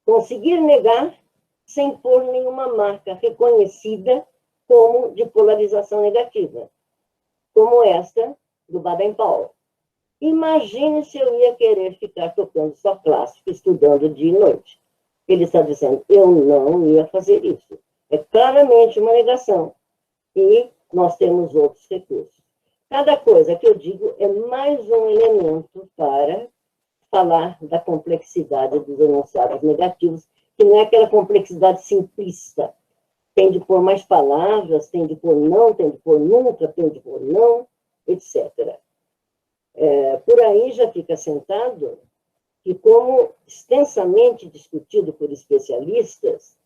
conseguir negar sem pôr nenhuma marca reconhecida como de polarização negativa, como esta do Baden-Powell. Imagine se eu ia querer ficar tocando só clássico, estudando dia e noite. Ele está dizendo, eu não ia fazer isso. É claramente uma negação. E nós temos outros recursos. Cada coisa que eu digo é mais um elemento para falar da complexidade dos enunciados negativos, que não é aquela complexidade simplista. Tem de pôr mais palavras, tem de pôr não, tem de pôr nunca, tem de pôr não, etc. Por aí já fica assentado que, como extensamente discutido por especialistas,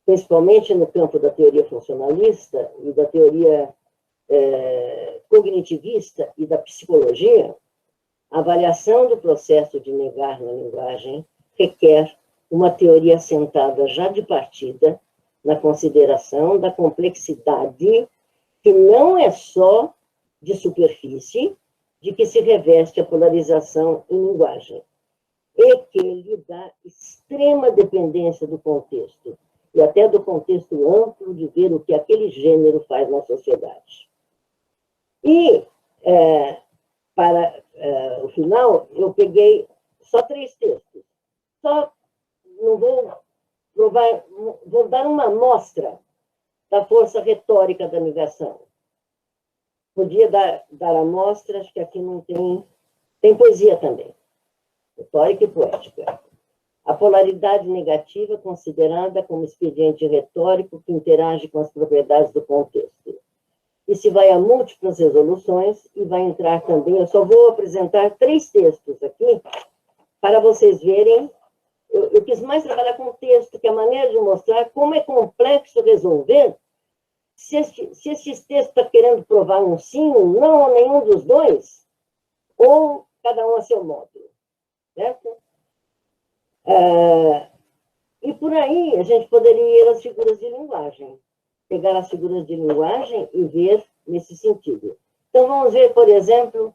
principalmente no campo da teoria funcionalista e da teoria cognitivista e da psicologia, a avaliação do processo de negar na linguagem requer uma teoria assentada já de partida na consideração da complexidade, que não é só de superfície, de que se reveste a polarização em linguagem, e que lhe dá extrema dependência do contexto, e até do contexto amplo de ver o que aquele gênero faz na sociedade. E, para o final, eu peguei só 3 textos. Só não vou provar, vou dar uma amostra da força retórica da negação. Podia dar amostras, que aqui não tem... Tem poesia também, retórica e poética. A polaridade negativa é considerada como expediente retórico que interage com as propriedades do contexto. E se vai a múltiplas resoluções, e vai entrar também... Eu só vou apresentar 3 textos aqui, para vocês verem. Eu quis mais trabalhar com texto, que é a maneira de mostrar como é complexo resolver se esse texto está querendo provar um sim, um não, ou nenhum dos dois, ou cada um a seu modo. Certo? E por aí a gente poderia ir às figuras de linguagem. Pegar as figuras de linguagem e ver nesse sentido. Então, vamos ver, por exemplo,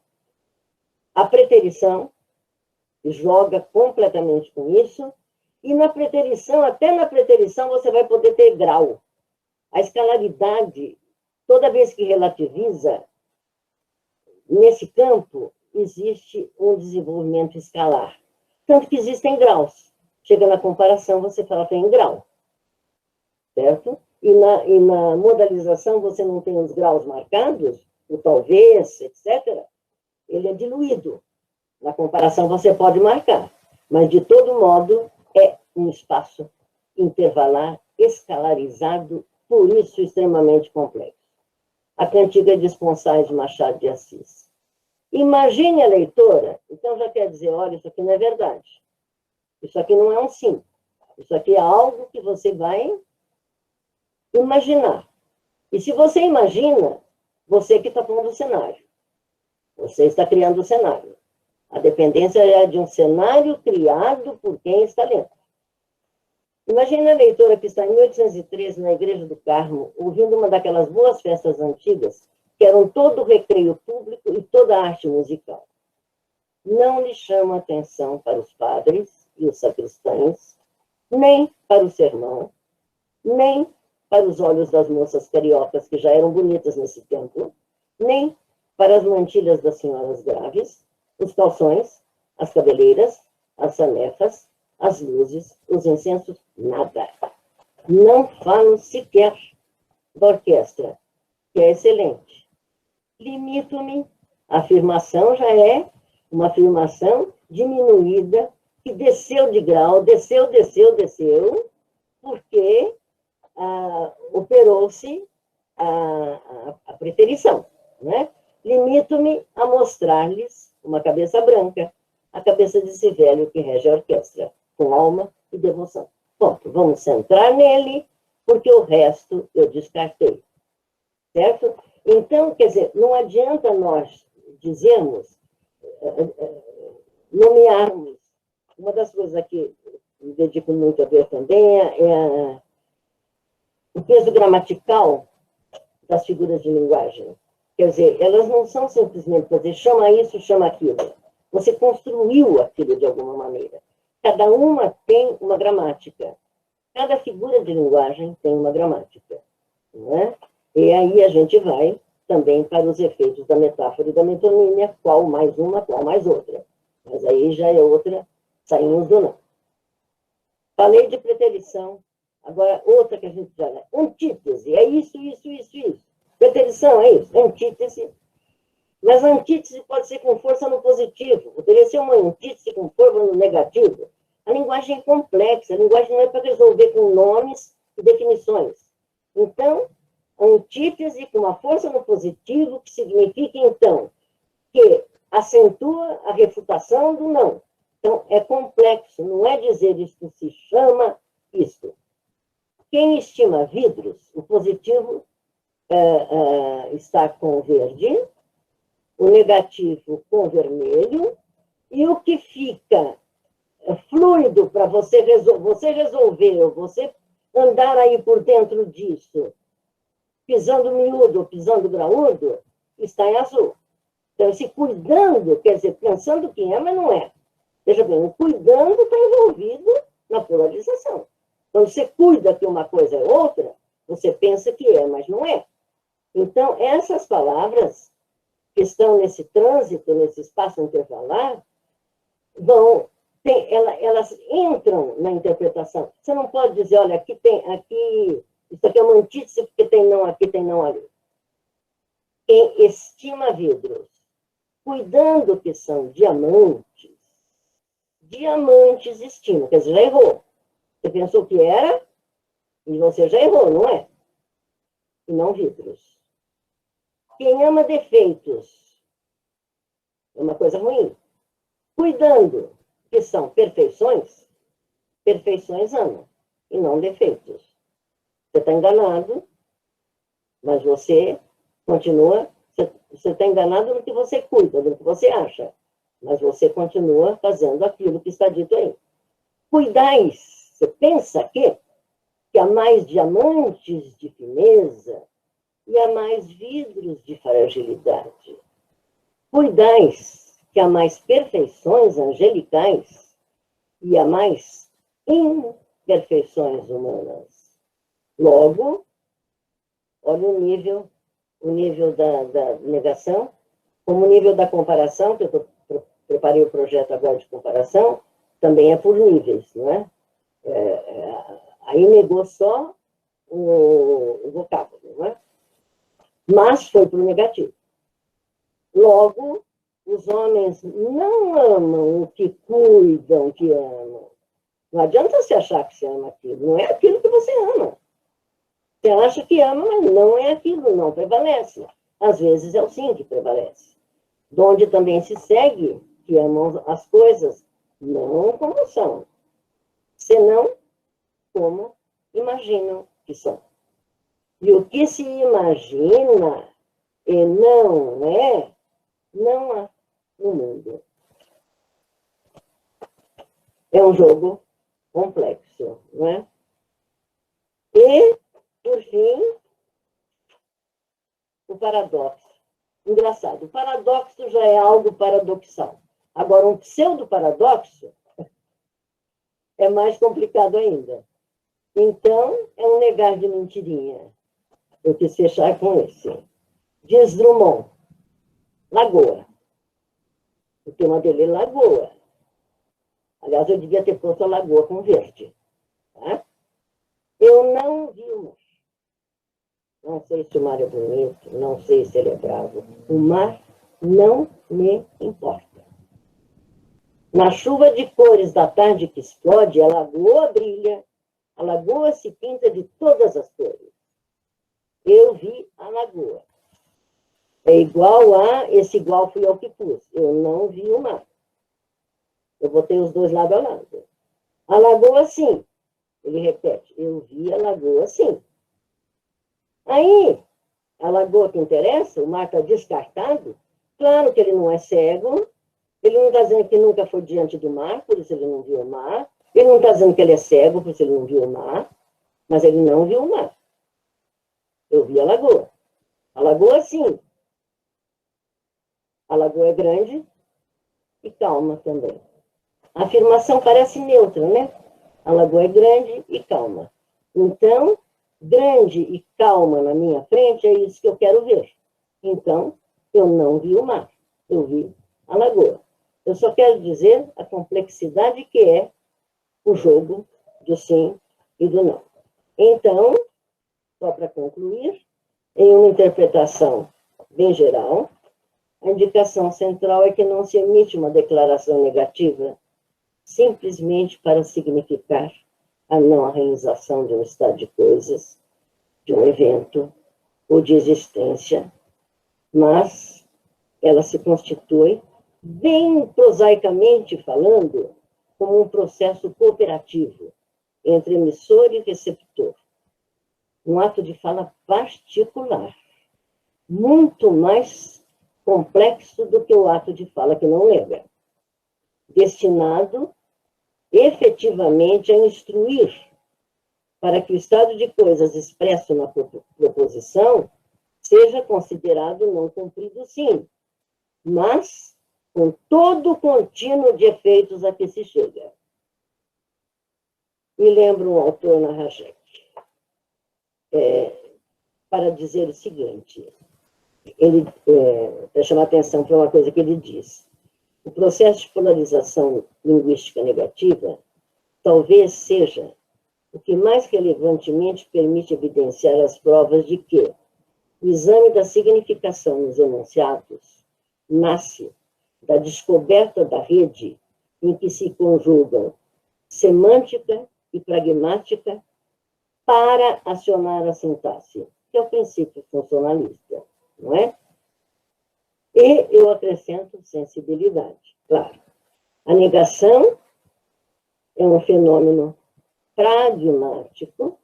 a preterição, que joga completamente com isso, e na preterição, até na preterição, você vai poder ter grau. A escalaridade, toda vez que relativiza, nesse campo, existe um desenvolvimento escalar. Tanto que existem graus. Chega na comparação, você fala tem grau. Certo? E na modalização, você não tem os graus marcados, o talvez, etc. Ele é diluído. Na comparação, você pode marcar. Mas, de todo modo, é um espaço intervalar, escalarizado, por isso extremamente complexo. A Cantiga de Esponsais de Machado de Assis. Imagine a leitora, então já quer dizer, olha, isso aqui não é verdade. Isso aqui não é um sim. Isso aqui é algo que você vai imaginar. E se você imagina, você que está pondo o cenário. Você está criando o cenário. A dependência é de um cenário criado por quem está lendo. Imagine a leitora que está em 1813 na Igreja do Carmo, ouvindo uma daquelas boas festas antigas, que eram todo o recreio público e toda a arte musical. Não lhe chama atenção para os padres e os sacristães, nem para o sermão, nem para os olhos das moças cariocas, que já eram bonitas nesse tempo, nem para as mantilhas das senhoras graves, os calções, as cabeleiras, as sanefas, as luzes, os incensos, nada. Não falam sequer da orquestra, que é excelente. Limito-me, a afirmação já é uma afirmação diminuída, que desceu de grau, desceu, porque operou-se a preterição. Né? Limito-me a mostrar-lhes uma cabeça branca, a cabeça desse velho que rege a orquestra, com alma e devoção. Ponto. Vamos centrar nele, porque o resto eu descartei. Certo? Então, quer dizer, não adianta nós dizermos, nomearmos. Uma das coisas que me dedico muito a ver também é o peso gramatical das figuras de linguagem. Quer dizer, elas não são simplesmente para dizer, chama isso, chama aquilo. Você construiu aquilo de alguma maneira. Cada uma tem uma gramática. Cada figura de linguagem tem uma gramática. Né? E aí a gente vai também para os efeitos da metáfora e da metonímia, qual mais uma, qual mais outra. Mas aí já é outra, saímos do não. Falei de preterição, agora outra que a gente já... Antítese, é isso. Preterição é isso, antítese. Mas a antítese pode ser com força no positivo, poderia ser uma antítese com força no negativo. A linguagem é complexa, a linguagem não é para resolver com nomes e definições. Então, a antítese com uma força no positivo, que significa, então, que acentua a refutação do não. Então, é complexo, não é dizer isto se chama isto. Quem estima vidros, o positivo está com verde, o negativo com vermelho, e o que fica fluido para você resolver, ou você andar aí por dentro disso, pisando miúdo ou pisando graúdo, está em azul. Então, esse cuidando, quer dizer, pensando que é, mas não é. Veja bem, o cuidando está envolvido na polarização. Quando você cuida que uma coisa é outra, você pensa que é, mas não é. Então, essas palavras que estão nesse trânsito, nesse espaço intervalar, elas entram na interpretação. Você não pode dizer, olha, isso aqui é uma antítese porque tem não aqui, tem não ali. Quem estima vidros, cuidando que são diamantes estima, quer dizer, já errou. Você pensou que era, e você já errou, não é? E não vidros. Quem ama defeitos é uma coisa ruim. Cuidando que são perfeições ama, e não defeitos. Você está enganado, mas você continua, você está enganado no que você cuida, no que você acha, mas você continua fazendo aquilo que está dito aí. Cuidais, você pensa que há mais diamantes de fineza e há mais vidros de fragilidade. Cuidais, que há mais perfeições angelicais e há mais imperfeições humanas. Logo, olha o nível da negação, como o nível da comparação, que eu preparei o projeto agora de comparação, também é por níveis, não é? Aí negou só o vocábulo, não é? Mas foi para o negativo. Logo, os homens não amam o que cuidam que amam. Não adianta você achar que você ama aquilo, não é aquilo que você ama. Você acha que ama, mas não é aquilo, não prevalece. Às vezes é o sim que prevalece. Donde também se segue que amam as coisas não como são, senão como imaginam que são. E o que se imagina e não é, não há no mundo. É um jogo complexo, não é? E, por fim, o paradoxo. Engraçado, o paradoxo já é algo paradoxal. Agora, um pseudo-paradoxo é mais complicado ainda. Então, é um negar de mentirinha. Eu quis fechar com esse. Diz Drummond, lagoa. O tema dele é lagoa. Aliás, eu devia ter posto a lagoa com verde. Tá? Eu não vi o mar. Não sei se o mar é bonito, não sei se ele é bravo. O mar não me importa. Na chuva de cores da tarde que explode, a lagoa brilha, a lagoa se pinta de todas as cores. Eu vi a lagoa. É igual a, esse igual fui eu que pus. Eu não vi o mar. Eu botei os dois lado a lado. A lagoa, sim. Ele repete, eu vi a lagoa, sim. Aí, a lagoa que interessa, o mar está descartado. Claro que ele não é cego. Ele não está dizendo que nunca foi diante do mar, por isso ele não viu o mar. Ele não está dizendo que ele é cego, por isso ele não viu o mar. Mas ele não viu o mar. Eu vi a lagoa. A lagoa, sim. A lagoa é grande e calma também. A afirmação parece neutra, né? A lagoa é grande e calma. Então, grande e calma na minha frente é isso que eu quero ver. Então, eu não vi o mar. Eu vi a lagoa. Eu só quero dizer a complexidade que é o jogo do sim e do não. Então, só para concluir, em uma interpretação bem geral, a indicação central é que não se emite uma declaração negativa simplesmente para significar a não realização de um estado de coisas, de um evento ou de existência, mas ela se constitui, bem prosaicamente falando, como um processo cooperativo entre emissor e receptor. Um ato de fala particular, muito mais complexo do que o ato de fala que não nega, destinado efetivamente a instruir para que o estado de coisas expresso na proposição seja considerado não cumprido, sim, mas com todo o contínuo de efeitos a que se chega. Me lembro um autor na Hayek, para dizer o seguinte, para chamar atenção para uma coisa que ele diz. O processo de polarização linguística negativa talvez seja o que mais relevantemente permite evidenciar as provas de que o exame da significação nos enunciados nasce da descoberta da rede em que se conjugam semântica e pragmática para acionar a sintaxe, que é o princípio funcionalista, não é? E eu acrescento sensibilidade, claro. A negação é um fenômeno pragmático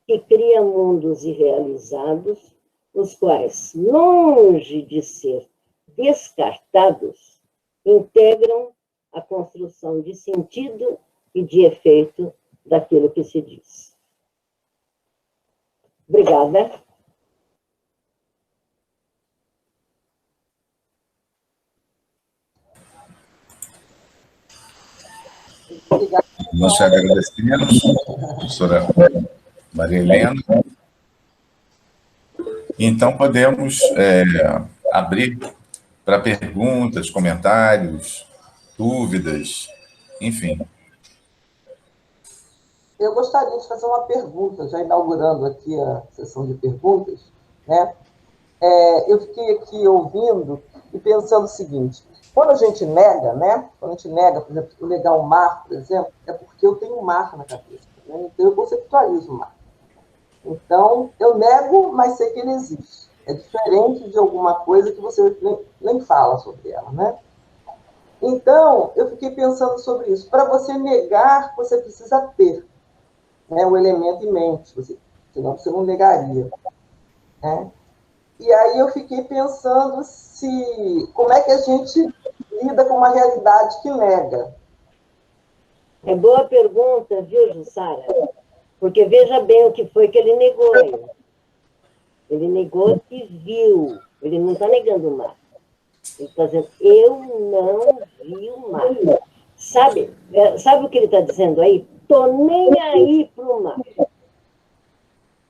que cria mundos irrealizados, os quais, longe de ser descartados, integram a construção de sentido e de efeito daquilo que se diz. Obrigada. Obrigada. Nós te agradecemos, professora Maria Helena. Então, podemos abrir para perguntas, comentários, dúvidas, enfim. Eu gostaria de fazer uma pergunta, já inaugurando aqui a sessão de perguntas, né? Eu fiquei aqui ouvindo e pensando o seguinte: quando a gente nega, né? Quando a gente nega, por exemplo, eu negar o mar, por exemplo, é porque eu tenho um mar na cabeça, né? Então eu conceptualizo o mar. Então, eu nego, mas sei que ele existe. É diferente de alguma coisa que você nem fala sobre ela, né? Então, eu fiquei pensando sobre isso. Para você negar, você precisa ter, né, um elemento em mente, senão você não negaria, né? E aí eu fiquei pensando como é que a gente lida com uma realidade que nega. É boa pergunta, viu, Jussara? Porque veja bem o que foi que ele negou aí. Ele negou que viu. Ele não está negando o mar. Ele está dizendo, eu não vi o mar. Sabe o que ele está dizendo aí? Tô nem aí para o mar.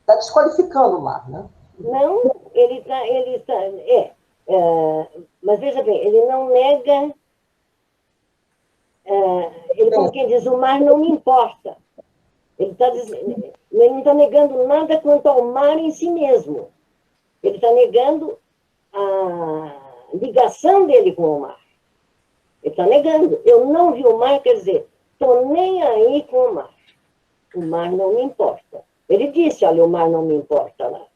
Está desqualificando o mar, né? Não, mas veja bem, ele não nega, ele como quem diz, o mar não me importa. Ele não está negando nada quanto ao mar em si mesmo. Ele está negando a ligação dele com o mar. Ele está negando. Eu não vi o mar, quer dizer, estou nem aí com o mar. O mar não me importa. Ele disse, olha, o mar não me importa lá.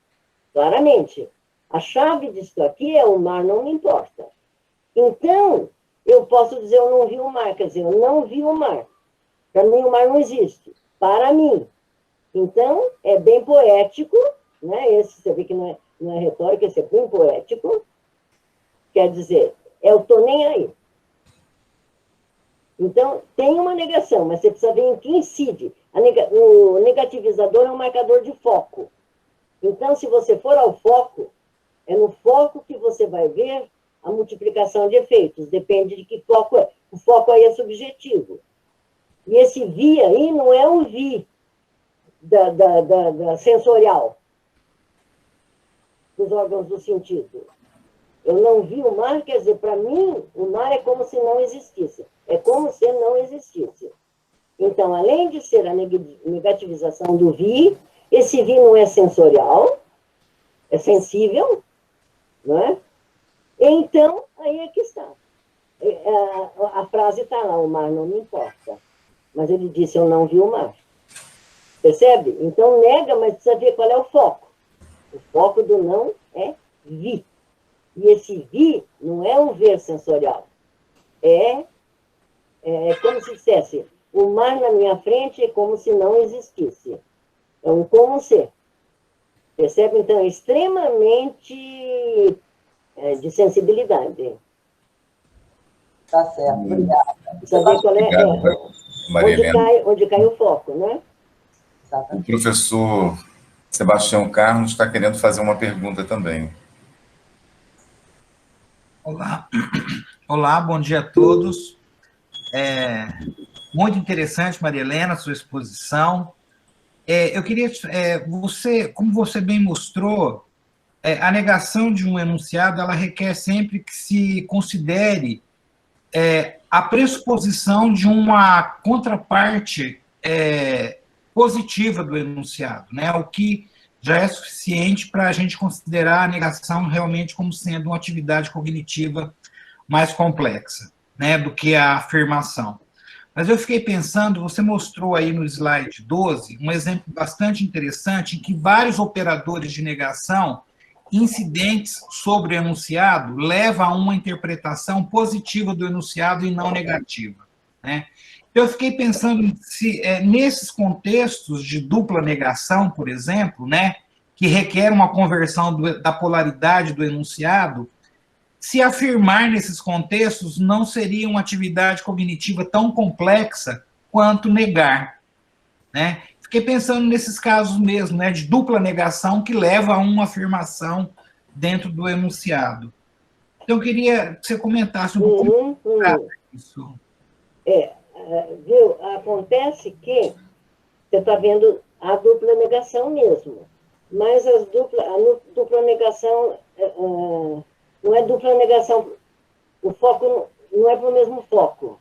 Claramente. A chave disso aqui é o mar não me importa. Então, eu posso dizer, eu não vi o mar, quer dizer, eu não vi o mar. Para mim, o mar não existe. Para mim. Então, é bem poético, né? Esse, você vê que não é retórica, esse é bem poético. Quer dizer, eu estou nem aí. Então, tem uma negação, mas você precisa ver em que incide. O negativizador é um marcador de foco. Então, se você for ao foco, é no foco que você vai ver a multiplicação de efeitos. Depende de que foco é. O foco aí é subjetivo. E esse vi aí não é o vi da sensorial, dos órgãos do sentido. Eu não vi o mar, quer dizer, para mim, o mar é como se não existisse. É como se não existisse. Então, além de ser a negativização do vi, esse vi não é sensorial, é sensível, não é? Então, aí é que está. A frase está lá, o mar não me importa. Mas ele disse, eu não vi o mar. Percebe? Então, nega, mas precisa ver qual é o foco. O foco do não é vi. E esse vi não é um ver sensorial. É como se dissesse, o mar na minha frente é como se não existisse. É um como ser. Percebe? Então, é extremamente de sensibilidade. Tá certo, obrigada. Saber qual Obrigado, Maria Helena. onde cai o foco, né? O professor Sebastião Carlos está querendo fazer uma pergunta também. Olá, olá, bom dia a todos. Muito interessante, Maria Helena, sua exposição. Eu queria, como você bem mostrou, a negação de um enunciado, ela requer sempre que se considere a pressuposição de uma contraparte positiva do enunciado, né? O que já é suficiente para a gente considerar a negação realmente como sendo uma atividade cognitiva mais complexa, né, do que a afirmação. Mas eu fiquei pensando, você mostrou aí no slide 12 um exemplo bastante interessante em que vários operadores de negação incidentes sobre o enunciado levam a uma interpretação positiva do enunciado e não negativa, né? Eu fiquei pensando se nesses contextos de dupla negação, por exemplo, né, que requer uma conversão da polaridade do enunciado, se afirmar nesses contextos não seria uma atividade cognitiva tão complexa quanto negar, né? Fiquei pensando nesses casos mesmo, né, de dupla negação que leva a uma afirmação dentro do enunciado. Então, eu queria que você comentasse um pouco isso. Viu? Acontece que você está vendo a dupla negação mesmo, mas a dupla negação não é dupla negação, o foco não é para o mesmo foco.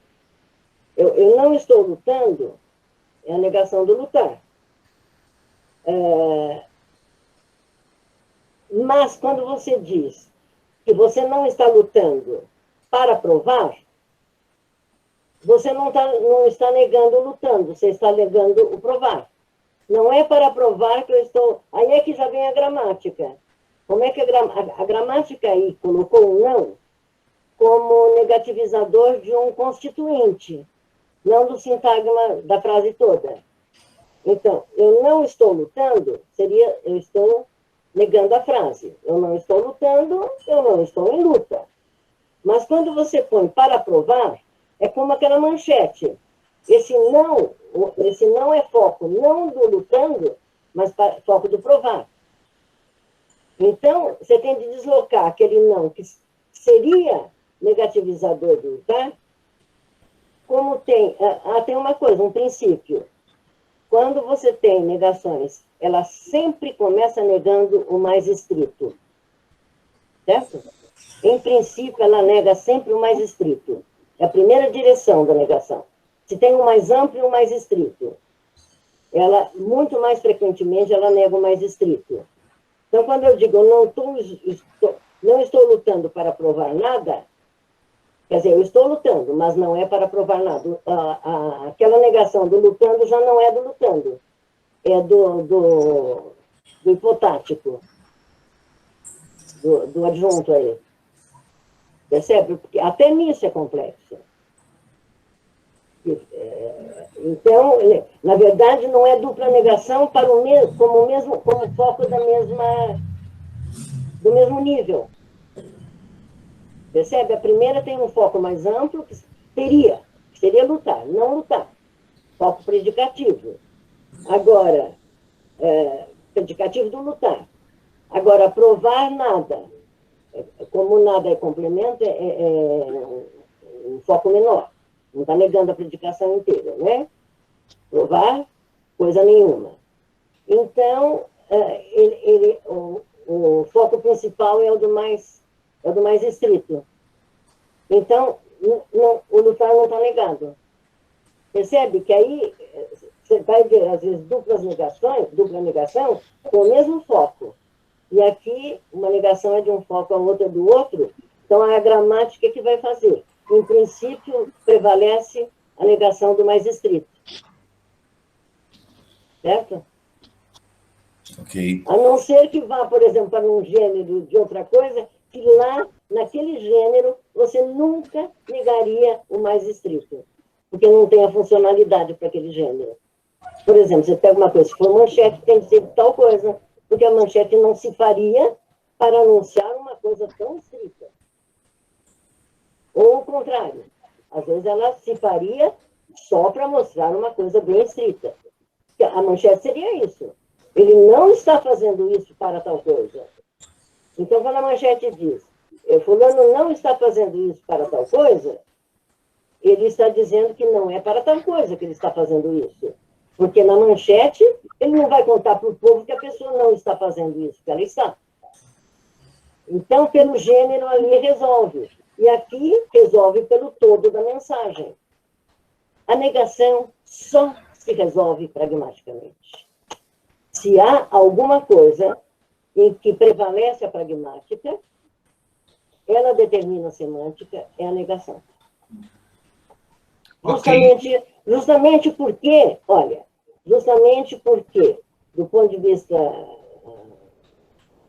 Eu não estou lutando, é a negação do lutar. Mas quando você diz que você não está lutando para provar, você não está negando lutando, você está negando o provar. Não é para provar que eu estou... Aí é que já vem a gramática. Como é que a gramática aí colocou o não como negativizador de um constituinte, não do sintagma da frase toda. Então, eu não estou lutando, seria eu estou negando a frase. Eu não estou lutando, eu não estou em luta. Mas quando você põe para provar, é como aquela manchete. Esse não é foco não do lutando, mas foco do provar. Então, você tem de deslocar aquele não que seria negativizador do lutar, como tem uma coisa, um princípio. Quando você tem negações, ela sempre começa negando o mais estrito. Certo? Em princípio, ela nega sempre o mais estrito. É a primeira direção da negação. Se tem o mais amplo e o mais estrito. Ela, muito mais frequentemente, ela nega o mais estrito. Então, quando eu digo eu não estou lutando para provar nada, quer dizer, eu estou lutando, mas não é para provar nada. Aquela negação do lutando já não é do lutando. É do hipotático, do adjunto aí. Percebe? Porque até nisso é complexo. Então, na verdade, não é dupla negação para como foco do mesmo nível. Percebe? A primeira tem um foco mais amplo, que seria lutar, não lutar. Foco predicativo. Agora, predicativo do lutar. Agora, provar nada. Como nada é complemento, é um foco menor. Não está negando a predicação inteira, né? Provar coisa nenhuma. Então, o foco principal é o do mais estrito. Então, o lutar não está negado. Percebe que aí você vai ver, às vezes, dupla negação, com o mesmo foco. E aqui, uma negação é de um foco, a outra do outro, Então, a gramática que vai fazer. Em princípio, prevalece a negação do mais estrito. Certo? Ok. A não ser que vá, por exemplo, para um gênero de outra coisa, que lá, naquele gênero, você nunca negaria o mais estrito, porque não tem a funcionalidade para aquele gênero. Por exemplo, você pega uma coisa, se for manchete, tem que ser de tal coisa, porque a manchete não se faria para anunciar uma coisa tão estrita. Ou o contrário, às vezes ela se faria só para mostrar uma coisa bem estrita. A manchete seria isso. Ele não está fazendo isso para tal coisa. Então, quando a manchete diz, fulano não está fazendo isso para tal coisa, ele está dizendo que não é para tal coisa que ele está fazendo isso. Porque na manchete, ele não vai contar para o povo que a pessoa não está fazendo isso, que ela está. Então, pelo gênero ali resolve. E aqui resolve pelo todo da mensagem. A negação só se resolve pragmaticamente. Se há alguma coisa em que prevalece a pragmática, ela determina a semântica, é a negação. Justamente porque, olha, do ponto de vista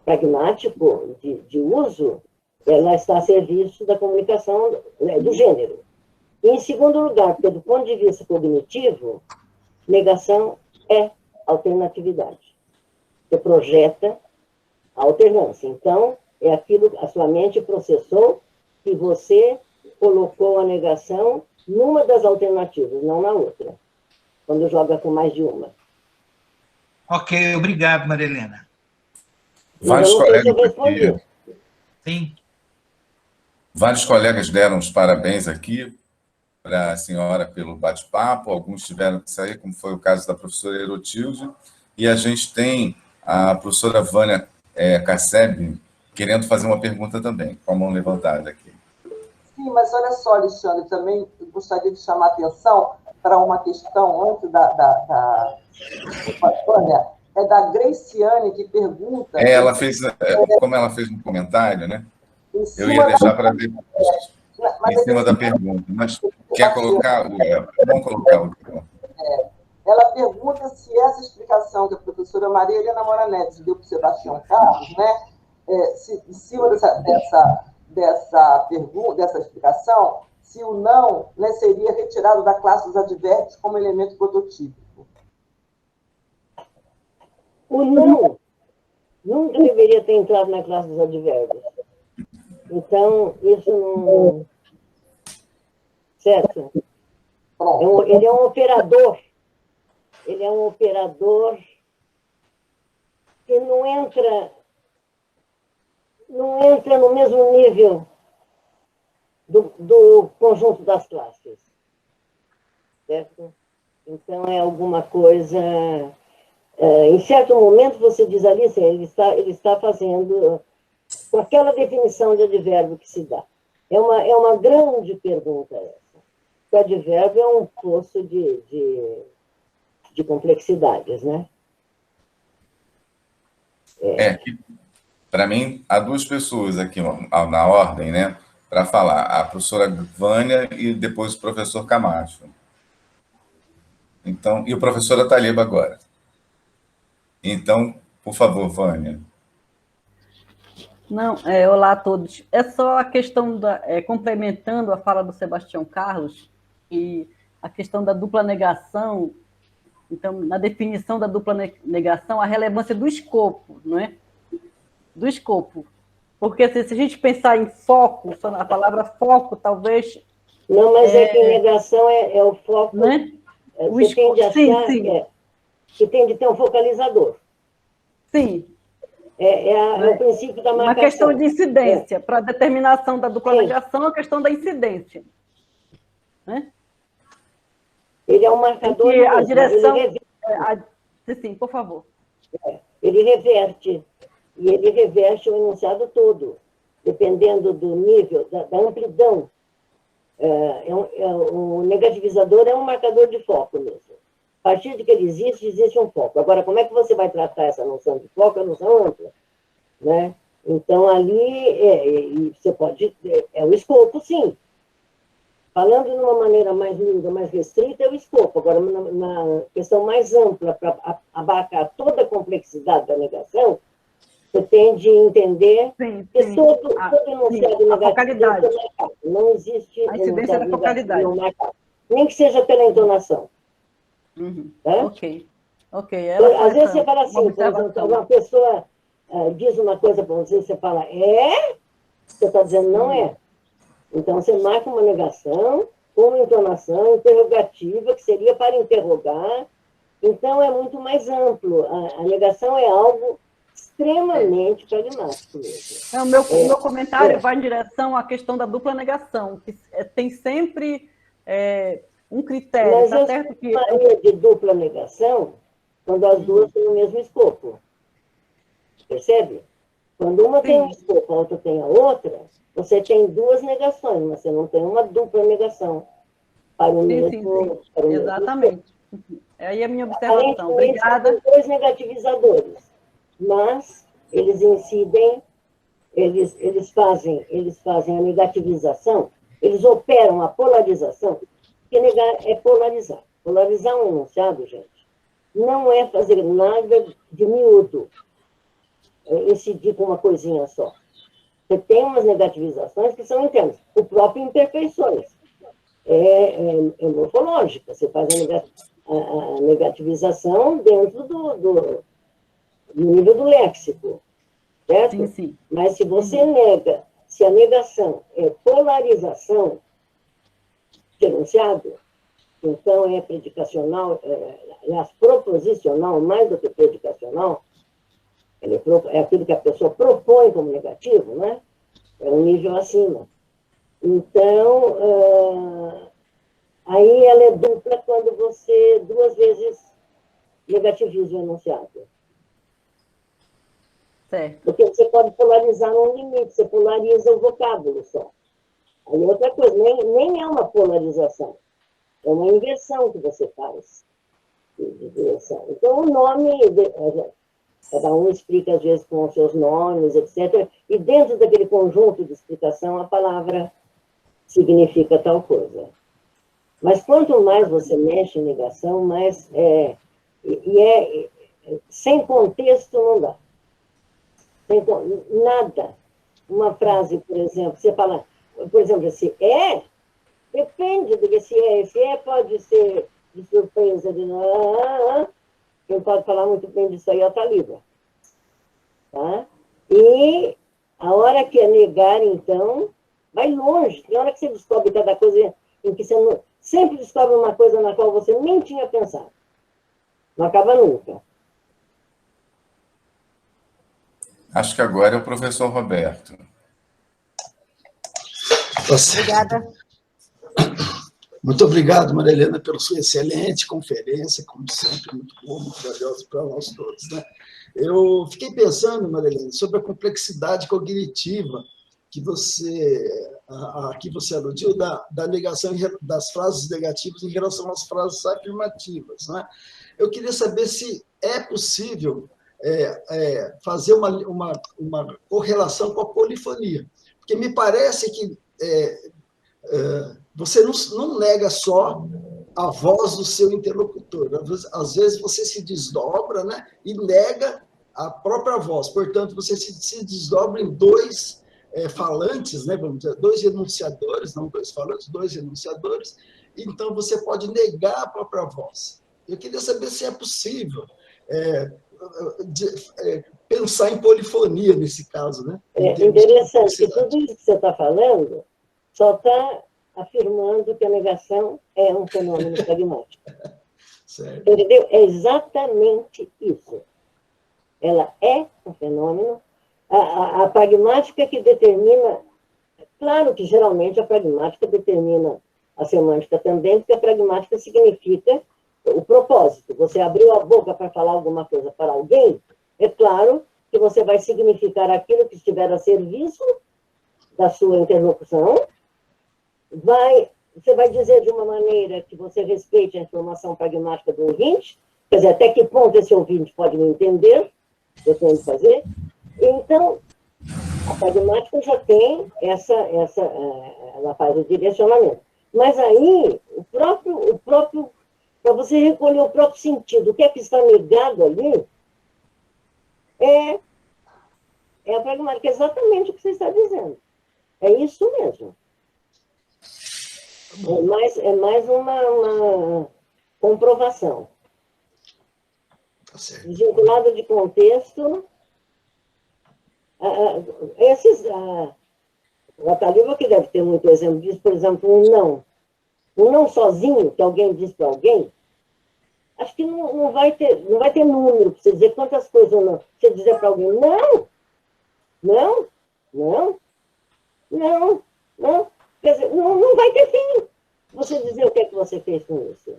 pragmático, de uso, ela está a serviço da comunicação do gênero. E, em segundo lugar, porque do ponto de vista cognitivo, negação é alternatividade. Você projeta a alternância. Então, é aquilo que a sua mente processou e você colocou a negação numa das alternativas, não na outra, quando joga com mais de uma. Ok, obrigado, Maria Helena. Vários colegas aqui, sim. Vários colegas deram os parabéns aqui para a senhora pelo bate-papo, alguns tiveram que sair, como foi o caso da professora Erotilde, e a gente tem a professora Vânia Casseb querendo fazer uma pergunta também, com a mão levantada aqui. Sim, mas olha só, Alexandre, também gostaria de chamar a atenção para uma questão antes da Vânia, é da Graciane, que pergunta... Ela fez, como ela fez um comentário, né? Eu ia deixar para ver em cima da pergunta, mas quer colocar? Vamos colocar o... Ela pergunta se essa explicação que a professora Maria Helena Moura Neves deu para o Sebastião Carlos, né, em cima dessa explicação, se o não, né, seria retirado da classe dos advérbios como elemento prototípico. O não nunca deveria ter entrado na classe dos advérbios. Então, isso não... Certo? Ele é um operador. Ele é um operador que não entra no mesmo nível do conjunto das classes. Certo? Então, é alguma coisa... em certo momento, você diz ali, assim, ele está fazendo... com aquela definição de advérbio que se dá. É uma grande pergunta essa. O advérbio é um poço de complexidades, né? Para mim, há duas pessoas aqui na ordem, né, para falar. A professora Vânia e depois o professor Camacho. Então, e o professor Taliba agora. Então, por favor, Vânia. Não, olá a todos. É só a questão complementando a fala do Sebastião Carlos, e a questão da dupla negação. Então, na definição da dupla negação, a relevância do escopo, não é? Do escopo. Porque se a gente pensar em foco, a palavra foco, talvez... Não, mas que negação é o foco. Né? Você tende a achar que tem de ter um focalizador. Sim. É o princípio da marcação. Uma questão de incidência. Para a determinação da dupla negação, a questão da incidência. Né? Ele é um marcador. E a direção... Sim, por favor. Ele reverte. E ele reverte o enunciado todo, dependendo do nível, da amplidão. O negativizador é um marcador de foco mesmo. A partir de que ele existe um foco. Agora, como é que você vai tratar essa noção de foco? É a noção ampla. Né? Então, ali, você pode... É o escopo, sim. Falando de uma maneira mais miúda, mais restrita, é o escopo. Agora, na questão mais ampla, para abarcar toda a complexidade da negação, você tem de entender que todo enunciado negativo tem que ser marcado. Não existe incidência da focalidade. Não marcado. Nem que seja pela entonação. Tá? Ok. Às vezes você fala assim, por exemplo, uma pessoa diz uma coisa para você, você fala, você está dizendo não é. Então, você marca uma negação com uma entonação interrogativa, que seria para interrogar. Então, é muito mais amplo. A negação é algo extremamente pragmático mesmo. O meu comentário vai em direção à questão da dupla negação, que tem sempre um critério. Mas tá eu certo que chamaria de dupla negação quando as duas têm o mesmo escopo. Percebe? Quando uma tem um escopo, a outra tem a outra, você tem duas negações, mas você não tem uma dupla negação para o mesmo. Para o exatamente. Aí a minha observação. Obrigada. São dois negativizadores, mas eles incidem, eles fazem a negativização, eles operam a polarização, porque negar é polarizar. Polarizar um enunciado, gente, não é fazer nada de miúdo, incidir com uma coisinha só. Você tem umas negativizações que são internas. O próprio imperfeições é morfológica. Você faz a negativização dentro do nível do léxico. Certo? Sim. Mas se você nega, se a negação é polarização de enunciado, então é predicacional, aliás, proposicional, mais do que predicacional, é aquilo que a pessoa propõe como negativo, né? É um nível acima. Então, aí ela é dupla quando você duas vezes negativiza o enunciado. Certo. Porque você pode polarizar num limite, você polariza o vocábulo só. Aí outra coisa, nem é uma polarização, é uma inversão que você faz de direção. Então, o nome... Cada um explica, às vezes, com os seus nomes, etc. E dentro daquele conjunto de explicação, a palavra significa tal coisa. Mas quanto mais você mexe em negação, mais... sem contexto não dá. Nada. Uma frase, por exemplo, você fala... Por exemplo, esse depende do que esse pode ser de surpresa, de... Quem pode falar muito bem disso aí é o Talibã. Tá? E a hora que é negar, então, vai longe. Tem hora que você descobre cada coisa em que você não... Sempre descobre uma coisa na qual você nem tinha pensado. Não acaba nunca. Acho que agora é o professor Roberto. Obrigada. Muito obrigado, Maria Helena, pela sua excelente conferência, como sempre, muito boa, muito valiosa para nós todos. Né? Eu fiquei pensando, Maria Helena, sobre a complexidade cognitiva que você aludiu da negação das frases negativas em relação às frases afirmativas. Né? Eu queria saber se é possível fazer uma correlação com a polifonia, porque me parece que você não nega só a voz do seu interlocutor. Às vezes você se desdobra, né, e nega a própria voz. Portanto, você se desdobra em dois falantes, né, vamos dizer, dois enunciadores, não dois falantes, dois enunciadores. Então, você pode negar a própria voz. Eu queria saber se é possível pensar em polifonia nesse caso. Né, é interessante que tudo isso que você está falando só está afirmando que a negação é um fenômeno pragmático. Certo. Entendeu? É exatamente isso. Ela é um fenômeno. A pragmática que determina... Claro que, geralmente, a pragmática determina a semântica também, porque a pragmática significa o propósito. Você abriu a boca para falar alguma coisa para alguém, é claro que você vai significar aquilo que estiver a serviço da sua interlocução. Você vai dizer de uma maneira que você respeite a informação pragmática do ouvinte, quer dizer, até que ponto esse ouvinte pode me entender, eu tenho que fazer. Então, A pragmática já tem ela faz o direcionamento. Mas aí, o próprio para você recolher o próprio sentido, o que é que está negado ali, é a pragmática, exatamente o que você está dizendo. É isso mesmo. É mais uma comprovação. Tá certo. Desvinculada de contexto, o Ataliba que deve ter muito exemplo disso, por exemplo, um não sozinho, que alguém diz para alguém, acho que não vai ter número para você dizer quantas coisas não. Você dizer para alguém, não. Quer dizer, não vai ter fim. Você dizer o que é que você fez com isso.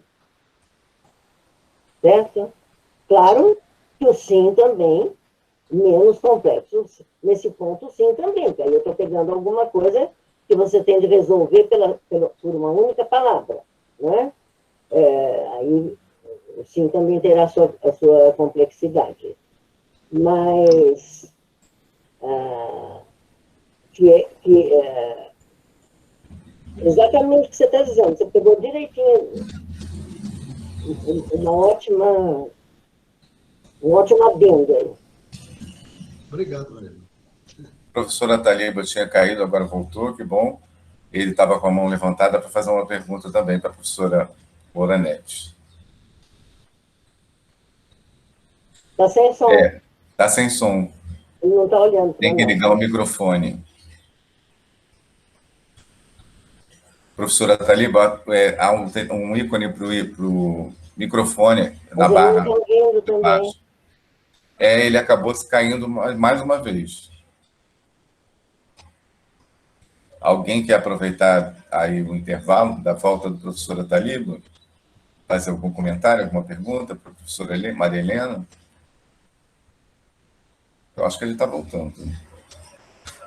Certo? Claro que o sim também, menos complexo. Nesse ponto, sim também. Que aí eu estou pegando alguma coisa que você tem de resolver por uma única palavra. Né? Aí o sim também terá a sua complexidade. Mas exatamente o que você está dizendo. Você pegou direitinho um ótimo adendo aí. Obrigado, Mariana. A professora Taliba tinha caído, agora voltou, que bom. Ele estava com a mão levantada para fazer uma pergunta também para a professora Moura Neves. Está sem som. Está sem som. Ele não está olhando para Tem que nós. ligar o microfone. Professora Taliba, há um ícone para o microfone na Mas barra. ele não está ouvindo de também. baixo. Ele acabou se caindo mais uma vez. Alguém quer aproveitar aí o intervalo da volta do professora Taliba? Fazer algum comentário, alguma pergunta para a professora Maria Helena? Eu acho que ele está voltando.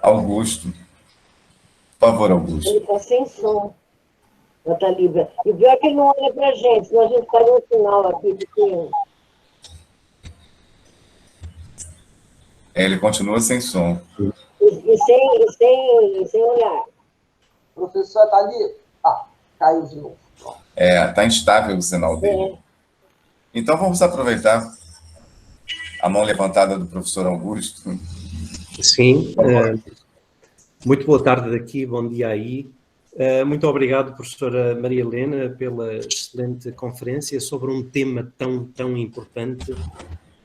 Augusto. Por favor, Augusto. Ele está sem som. O Taliba. E pior que ele não olha para a gente, senão a gente faz um sinal aqui de que... Ele continua sem som. E sem olhar. Professor Taliba. Caiu de novo. Está instável o sinal dele. Então, vamos aproveitar a mão levantada do professor Augusto. Sim. Muito boa tarde daqui, bom dia aí. Muito obrigado, professora Maria Helena, pela excelente conferência sobre um tema tão importante.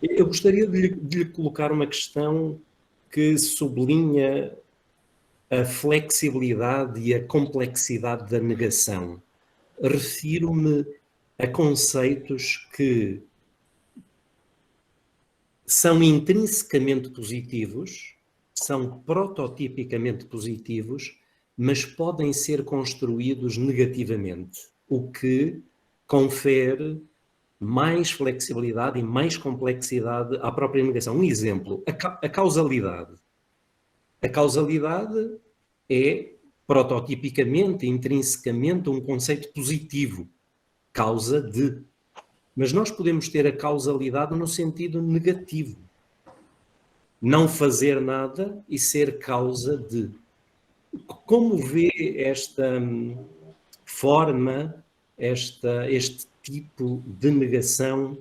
Eu gostaria de lhe colocar uma questão que sublinha a flexibilidade e a complexidade da negação. Refiro-me a conceitos que são intrinsecamente positivos, são prototipicamente positivos, mas podem ser construídos negativamente, o que confere mais flexibilidade e mais complexidade à própria negação. Um exemplo, a causalidade. A causalidade é prototipicamente, intrinsecamente, um conceito positivo, causa de. Mas nós podemos ter a causalidade no sentido negativo. Não fazer nada e ser causa de. Como vê esta forma, este tipo de negação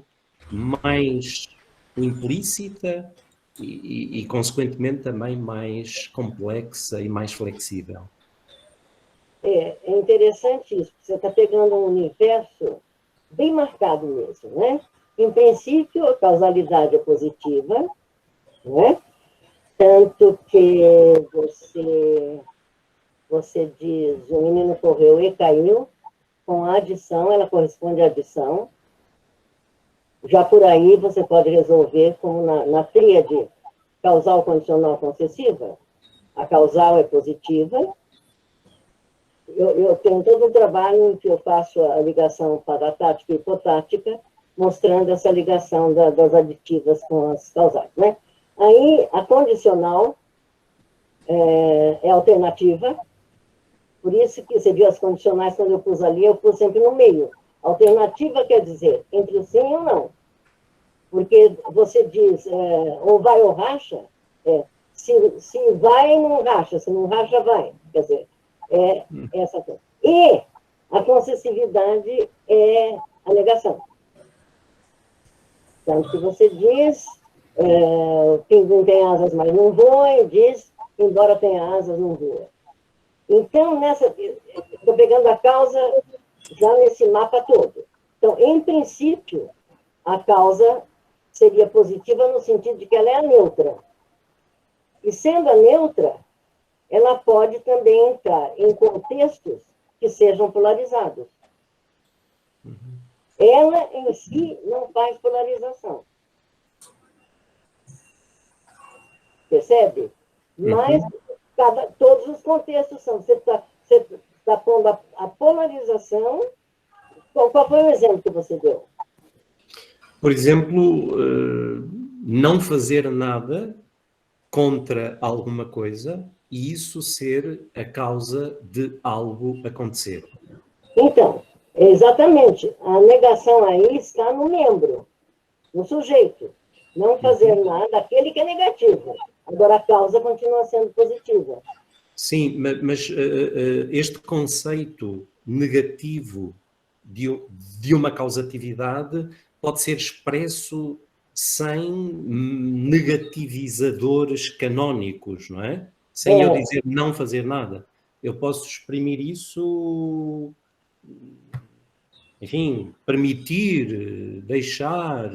mais implícita e, consequentemente, também mais complexa e mais flexível? É interessante isso, você está pegando um universo bem marcado mesmo, né? Em princípio, a causalidade é positiva, né? Tanto que você diz, o menino correu e caiu, com a adição, ela corresponde à adição. Já por aí você pode resolver como na tríade causal, condicional, concessiva. A causal é positiva. Eu tenho todo um trabalho em que eu faço a ligação paratática e hipotática, mostrando essa ligação das aditivas com as causais, né? Aí, a condicional é alternativa, por isso que você viu as condicionais, quando eu pus ali, eu pus sempre no meio. Alternativa quer dizer entre o sim e o não. Porque você diz ou vai ou racha, se vai, não racha. Se não racha, vai. Quer dizer, é essa coisa. E a concessividade é a negação. Tanto que você diz, o pinguim tem asas, mas não voa, e diz, embora tenha asas, não voa. Então, estou pegando a causa já nesse mapa todo. Então, em princípio, a causa seria positiva no sentido de que ela é a neutra. E sendo a neutra, ela pode também entrar em contextos que sejam polarizados. Ela, em si, não faz polarização. Percebe? Mas todos os contextos são. Você está pondo a polarização. Qual foi o exemplo que você deu? Por exemplo, não fazer nada contra alguma coisa e isso ser a causa de algo acontecer. Então, exatamente. A negação aí está no membro, no sujeito. Não fazer nada, aquele que é negativo. Agora, a causa continua sendo positiva. Sim, mas este conceito negativo de uma causatividade pode ser expresso sem negativizadores canónicos, não é? Sem eu dizer não fazer nada. Eu posso exprimir isso, enfim, permitir, deixar,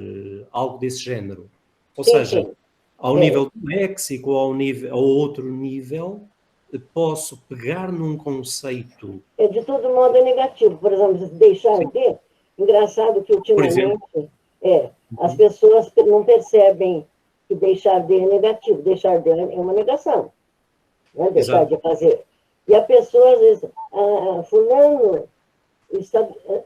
algo desse género. Ou seja, ao nível do léxico ou ao outro nível, posso pegar num conceito... De todo modo é negativo. Por exemplo, deixar de... Engraçado que ultimamente as pessoas não percebem que deixar de é negativo. Deixar de é uma negação. Né? Deixar de fazer. E a pessoa, às vezes, fulano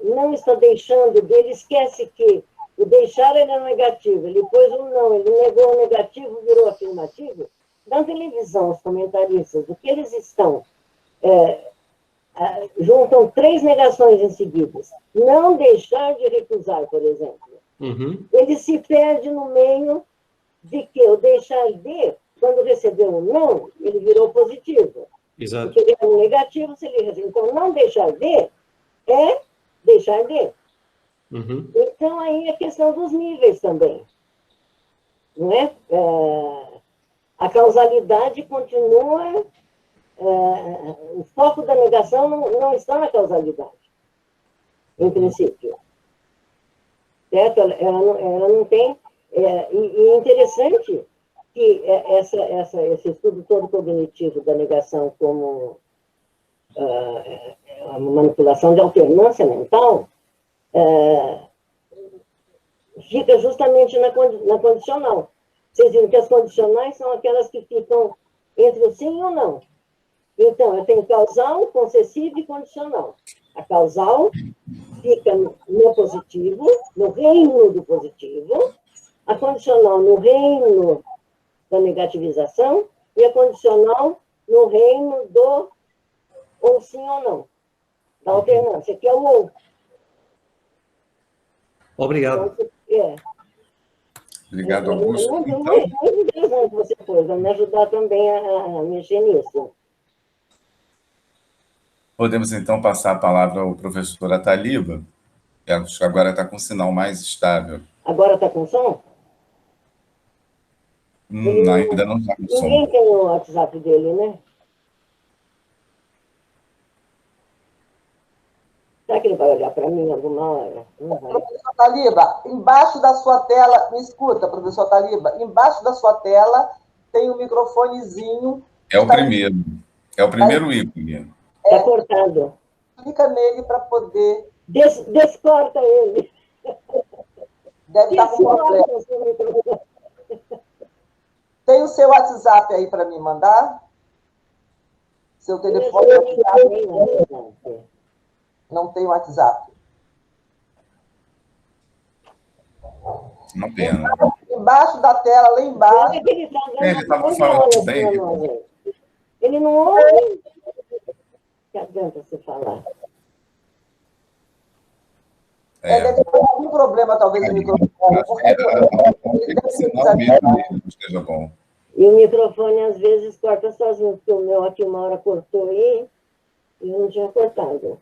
não está deixando dele, esquece que o deixar era negativo. Ele pôs um não, ele negou o negativo, virou afirmativo. Na televisão, os comentaristas, o que eles estão... juntam 3 negações em seguida. Não deixar de recusar, por exemplo. Ele se perde no meio de que o deixar de, quando recebeu um não, ele virou positivo. Exato. Porque ele é um negativo, se ele recebeu. Então, não deixar de é deixar de. Então, aí a questão dos níveis também. Não é? A causalidade continua... o foco da negação não está na causalidade, em princípio. Certo? Ela não tem... e é interessante que esse estudo todo cognitivo da negação como a manipulação de alternância mental fica justamente na condicional. Vocês viram que as condicionais são aquelas que ficam entre o sim e o não. Então, eu tenho causal, concessivo e condicional. A causal fica no positivo, no reino do positivo, a condicional no reino da negativização e a condicional no reino do ou sim ou não, da alternância, que é o ou. Obrigado. Então, Obrigado, Augusto. Muito interessante você pôs, vai me ajudar também a mexer nisso. Podemos, então, passar a palavra ao professor Ataliba, que acho que agora está com um sinal mais estável. Agora está com som? Ainda não está com som. Ninguém tem o WhatsApp dele, né? Será que ele vai olhar para mim alguma hora? Não vai. Professor Taliba, embaixo da sua tela, me escuta, professor Taliba, embaixo da sua tela tem um microfonezinho. É o primeiro. É o primeiro ícone. Está cortado. Clica nele para poder... Descorta ele. Deve estar com problema. Tem o seu WhatsApp aí para me mandar? Seu telefone? Não tem WhatsApp. Uma pena. Embaixo da tela, lá embaixo. Ele estava falando bem. Ele não ouve. Que adianta você falar? Deve ter algum problema, talvez, no microfone. O sinal mesmo não esteja bom. E o microfone, às vezes, corta sozinho, porque o meu aqui uma hora cortou e eu não tinha cortado.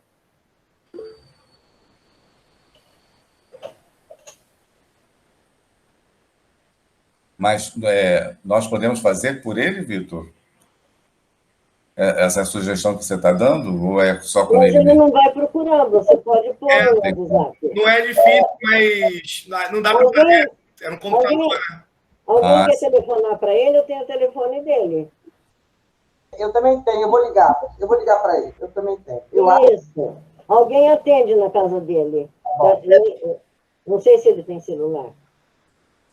Mas nós podemos fazer por ele, Vitor? Essa sugestão que você está dando? Ou é só com Mas ele ele mesmo? não vai procurar, você pode pôr no WhatsApp. Não é difícil, mas não dá para fazer. É no computador, né? Alguém quer telefonar para ele? Eu tenho o telefone dele. Eu também tenho, eu vou ligar para ele, eu também tenho. Isso. Alguém atende na casa dele. Não sei se ele tem celular.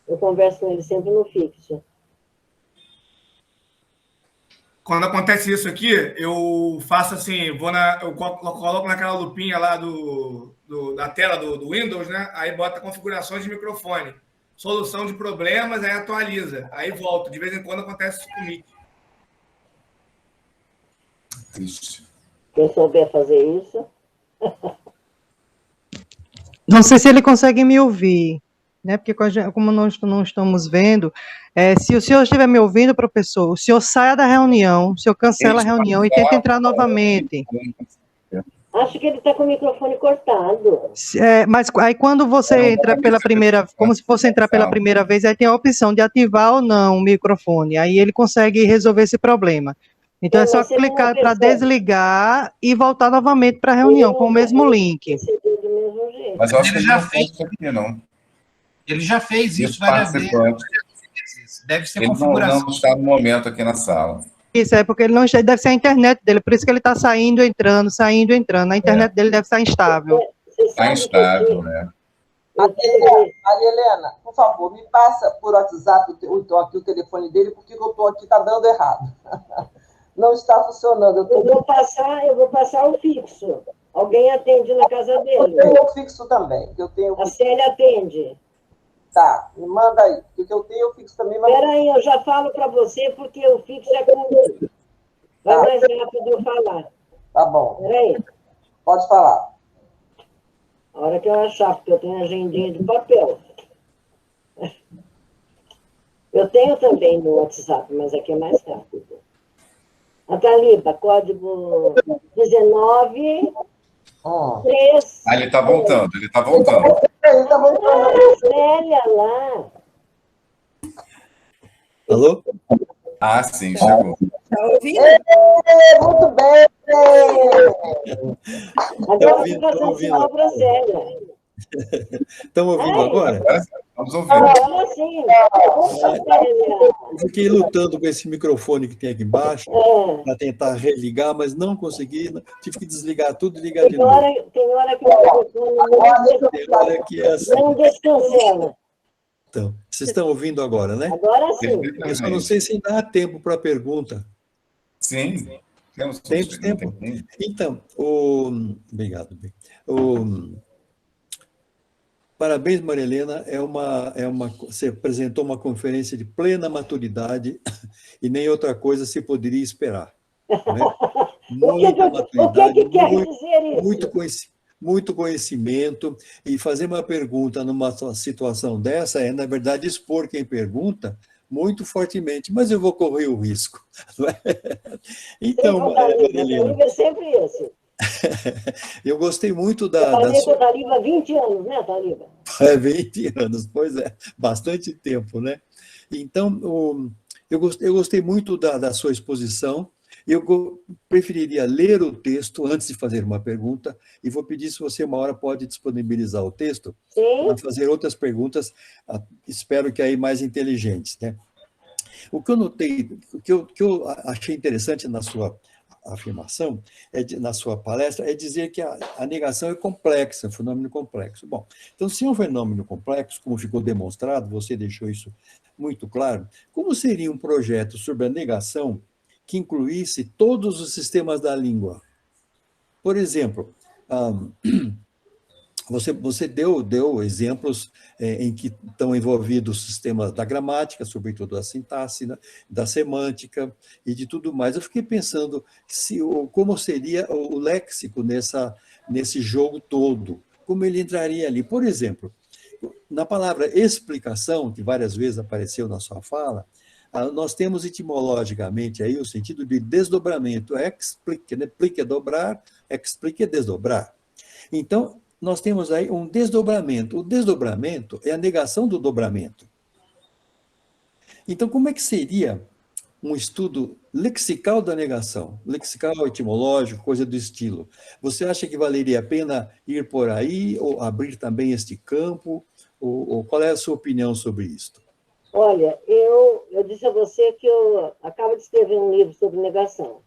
Eu converso com ele sempre no fixo. Quando acontece isso aqui, eu faço assim, eu coloco naquela lupinha lá da tela do Windows, né? Aí bota configurações de microfone, solução de problemas, aí atualiza, aí volta. De vez em quando acontece isso comigo. Triste. Quem souber fazer isso. Não sei se ele consegue me ouvir, né? Porque como nós não estamos vendo, se o senhor estiver me ouvindo, professor, o senhor saia da reunião, o senhor cancela a reunião e tenta entrar novamente. Acho que ele está com o microfone cortado. Mas aí quando você entra pela primeira, como se fosse entrar pela primeira vez, aí tem a opção de ativar ou não o microfone, aí ele consegue resolver esse problema. Então é só clicar para desligar e voltar novamente para a reunião com o mesmo link. Mas eu acho que ele já fez isso aqui, não. Ele já fez isso várias vezes. Deve ser configuração. Ele não está no momento aqui na sala. Isso, é porque ele não deve ser a internet dele, por isso que ele está saindo, entrando. A internet dele deve estar instável. Está instável, né? Maria Helena, por favor, me passa por WhatsApp então, aqui o telefone dele, porque eu estou aqui, está dando errado. Não está funcionando. Eu vou passar o fixo. Alguém atende na casa dele. Eu tenho o fixo também. A Célia atende. Tá, me manda aí. Porque eu tenho o fixo também. Mas... Espera aí, eu já falo para você, porque o fixo é com... Vai mais rápido eu falar. Tá bom. Espera aí. Pode falar. A hora que eu achar, porque eu tenho agendinha de papel. Eu tenho também no WhatsApp, mas aqui é mais rápido. A Taliba, código 19... 3... ele está voltando, Ele está voltando. Célia lá. Alô? Ah, sim, chegou. Está ouvindo? Muito bem! Agora eu estou fazendo sinal para a Célia. Estão ouvindo agora? Estamos ouvindo. Agora sim. Eu fiquei lutando com esse microfone que tem aqui embaixo para tentar religar, mas não consegui. Tive que desligar tudo e ligar de novo. Tem hora que o microfone tem hora que é assim. Não descancela. Então, vocês estão ouvindo agora, né? Agora sim. Eu só não sei se dá tempo para a pergunta. Sim. Temos tempo. Então, obrigado. Parabéns, Maria Helena. Você apresentou uma conferência de plena maturidade e nem outra coisa se poderia esperar. Né? Muita maturidade, o que quer dizer isso? Muito conhecimento, e fazer uma pergunta numa situação dessa é, na verdade, expor quem pergunta muito fortemente, mas eu vou correr o risco. Não é? Então, Maria Helena... É sempre isso. Eu gostei muito da... Eu falei com a Taliba há 20 anos, né, Taliba? 20 anos, pois é, bastante tempo, né? Então, eu gostei muito da sua exposição. Eu preferiria ler o texto antes de fazer uma pergunta, e vou pedir se você uma hora pode disponibilizar o texto para fazer outras perguntas, espero que aí mais inteligentes, né? O que eu notei, o que eu achei interessante na sua afirmação, na sua palestra, é dizer que a negação é complexa, é um fenômeno complexo. Bom, então, se é um fenômeno complexo, como ficou demonstrado, você deixou isso muito claro, como seria um projeto sobre a negação que incluísse todos os sistemas da língua? Por exemplo, você deu exemplos em que estão envolvidos os sistemas da gramática, sobretudo da sintaxe, né, da semântica e de tudo mais. Eu fiquei pensando como seria o léxico nesse jogo todo, como ele entraria ali. Por exemplo, na palavra explicação, que várias vezes apareceu na sua fala, nós temos etimologicamente aí o sentido de desdobramento. Explique, né? Plique é dobrar, explique é desdobrar. Então, nós temos aí um desdobramento. O desdobramento é a negação do dobramento. Então, como é que seria um estudo lexical da negação? Lexical, etimológico, coisa do estilo. Você acha que valeria a pena ir por aí, ou abrir também este campo? Ou qual é a sua opinião sobre isto? Olha, eu disse a você que eu acabo de escrever um livro sobre negação,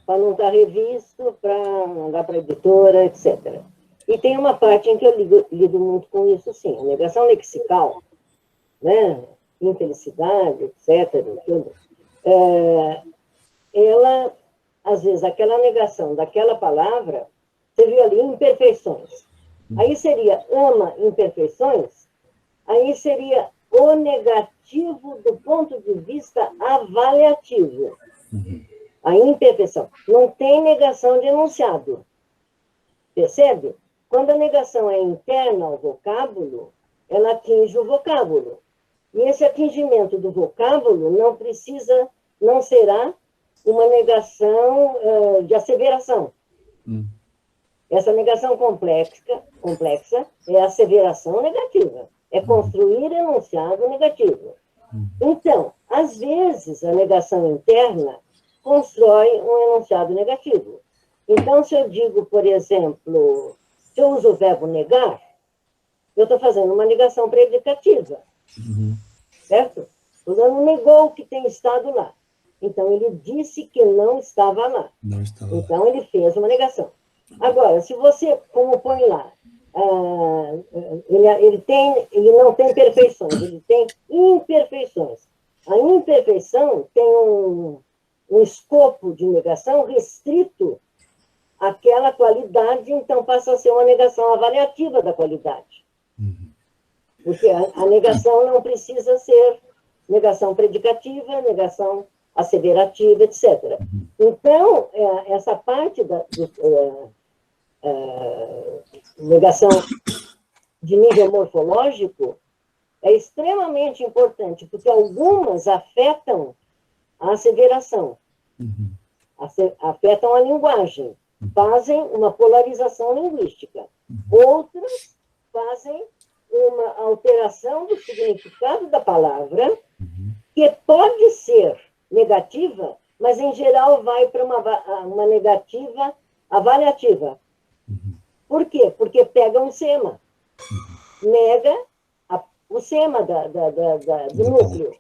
para não estar revisto, para mandar para a editora, etc. E tem uma parte em que eu lido muito com isso, sim. A negação lexical, né? Infelicidade, etc. Tudo. Ela, às vezes, aquela negação daquela palavra, você viu ali imperfeições. Aí seria ama imperfeições, aí seria o negativo do ponto de vista avaliativo. A imperfeição. Não tem negação de enunciado. Percebe? Quando a negação é interna ao vocábulo, ela atinge o vocábulo. E esse atingimento do vocábulo não será uma negação de asseveração. Essa negação complexa é a asseveração negativa. É construir enunciado negativo. Então, às vezes, a negação interna constrói um enunciado negativo. Então, se eu digo, por exemplo, se eu uso o verbo negar, eu estou fazendo uma negação predicativa. Certo? O fulano negou que tem estado lá. Então, ele disse que não estava lá. Então, ele fez uma negação. Agora, se você, como põe lá, ele não tem perfeições, ele tem imperfeições. A imperfeição tem um escopo de negação restrito àquela qualidade, então passa a ser uma negação avaliativa da qualidade. Porque a negação não precisa ser negação predicativa, negação asseverativa, etc. Então, essa parte da negação de nível morfológico é extremamente importante, porque algumas afetam a asseveração, afetam a linguagem, fazem uma polarização linguística. Outras fazem uma alteração do significado da palavra, que pode ser negativa, mas, em geral, vai para uma negativa avaliativa. Por quê? Porque pega um sema. Nega o sema do núcleo.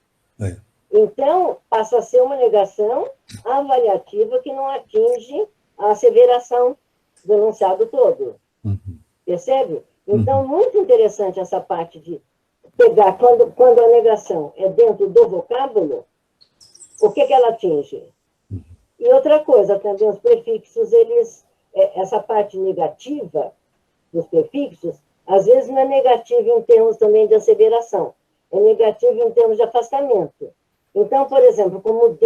Então, passa a ser uma negação avaliativa que não atinge a asseveração do enunciado todo. Percebe? Então, muito interessante essa parte de pegar, quando a negação é dentro do vocábulo, o que ela atinge? E outra coisa, também os prefixos, essa parte negativa dos prefixos, às vezes não é negativa em termos também de asseveração, é negativa em termos de afastamento. Então, por exemplo, como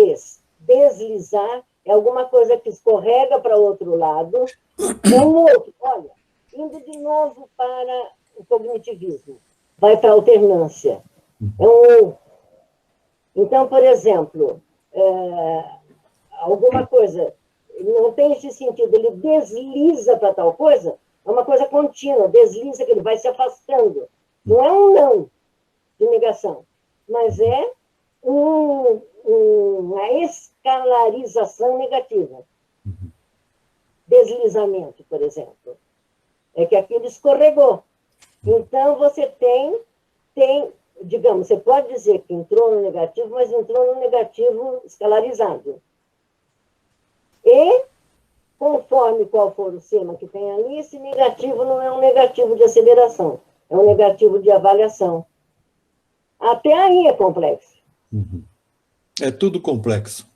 deslizar é alguma coisa que escorrega para o outro lado, é um outro. Olha, indo de novo para o cognitivismo, vai para a alternância. É um outro. Então, por exemplo, alguma coisa não tem esse sentido, ele desliza para tal coisa, é uma coisa contínua, desliza que ele vai se afastando. Não é um não de negação, mas é uma escalarização negativa. Deslizamento, por exemplo. É que aquilo escorregou. Então, você tem, digamos, você pode dizer que entrou no negativo, mas entrou no negativo escalarizado. E, conforme qual for o sema que tem ali, esse negativo não é um negativo de aceleração, é um negativo de avaliação. Até aí é complexo. É tudo complexo.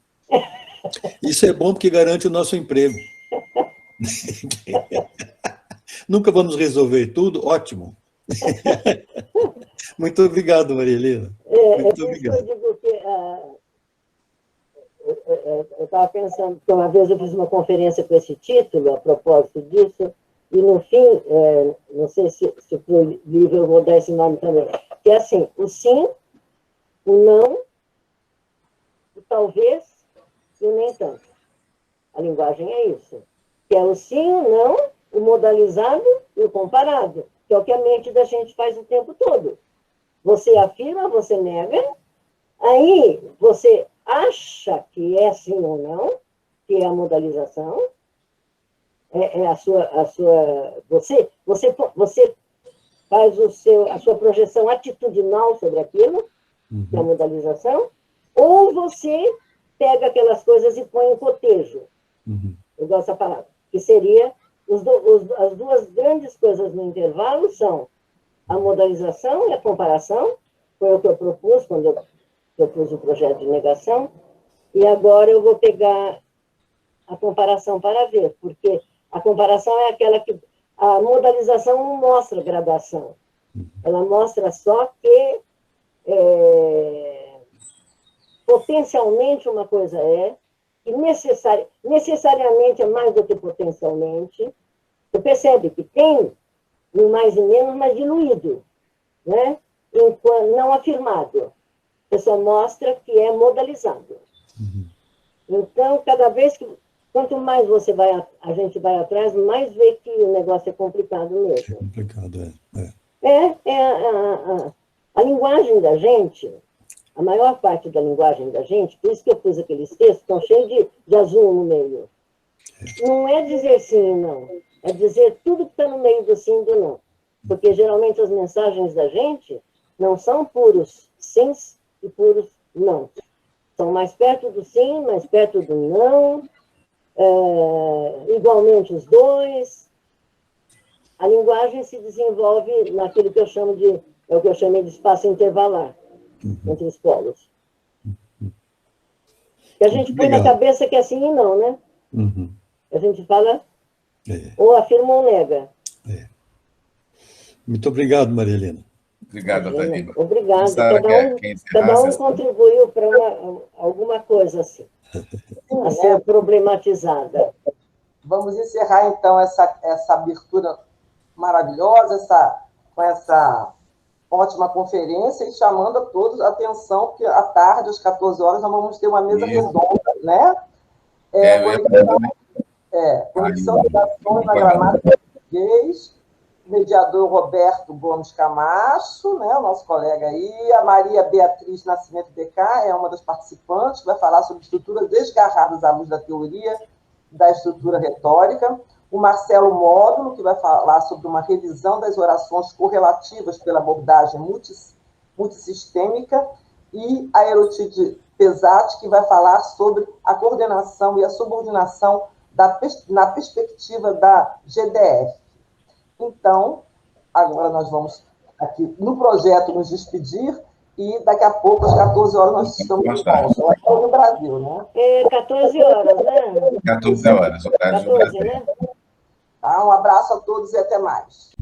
Isso é bom porque garante o nosso emprego. Nunca vamos resolver tudo? Ótimo. Muito obrigado, Maria Helena. Muito obrigado. Eu digo que eu estava pensando que uma vez eu fiz uma conferência com esse título, a propósito disso, e no fim, não sei se para o livro eu vou dar esse nome também, que é assim, o sim, o não o talvez e o nem tanto. A linguagem é isso. Que é o sim, o não, o modalizado e o comparado, que é o que a mente da gente faz o tempo todo. Você afirma, você nega, aí você acha que é sim ou não, que é a modalização, você faz a sua projeção atitudinal sobre aquilo, que é a modalização, ou você pega aquelas coisas e põe em cotejo. Eu gosto dessa palavra. Que seria, as duas grandes coisas no intervalo são a modalização e a comparação, foi o que eu propus quando eu propus o projeto de negação, e agora eu vou pegar a comparação para ver, porque a comparação é aquela que... A modalização não mostra gradação, ela mostra só que potencialmente uma coisa e necessariamente é mais do que potencialmente. Você percebe que tem um mais e menos, mas diluído, né? Não afirmado. Você só mostra que é modalizado. Então, cada vez que... Quanto mais a gente vai atrás, mais vê que o negócio é complicado mesmo. É complicado, A linguagem da gente, a maior parte da linguagem da gente, por isso que eu pus aqueles textos, estão cheios de azul no meio. Não é dizer sim e não, é dizer tudo que está no meio do sim e do não. Porque geralmente as mensagens da gente não são puros sims e puros não. São mais perto do sim, mais perto do não, igualmente os dois. A linguagem se desenvolve naquilo que eu chamo de, é o que eu chamei de espaço intervalar entre os polos. Que a gente põe na cabeça que é sim e não, né? A gente fala ou afirma ou nega. Muito obrigado, Maria Helena. Obrigado, Thalina. Obrigado. Cada um contribuiu para alguma coisa assim, a ser problematizada. Vamos encerrar, então, essa abertura maravilhosa, com essa ótima conferência, e chamando a todos a atenção, que à tarde, às 14 horas, nós vamos ter uma mesa redonda, né? Conexão de ações na gramática português, mediador Roberto Gomes Camacho, né, o nosso colega aí, a Maria Beatriz Nascimento BK é uma das participantes, que vai falar sobre estruturas desgarradas à luz da teoria da estrutura retórica, o Marcelo Módulo, que vai falar sobre uma revisão das orações correlativas pela abordagem multissistêmica, e a Erotide Pesati, que vai falar sobre a coordenação e a subordinação na perspectiva da GDF. Então, agora nós vamos aqui no projeto nos despedir, e daqui a pouco, às 14 horas, nós estamos de volta. É no Brasil, né? 14 horas, né? 14 horas, 14, né? Tá, um abraço a todos e até mais.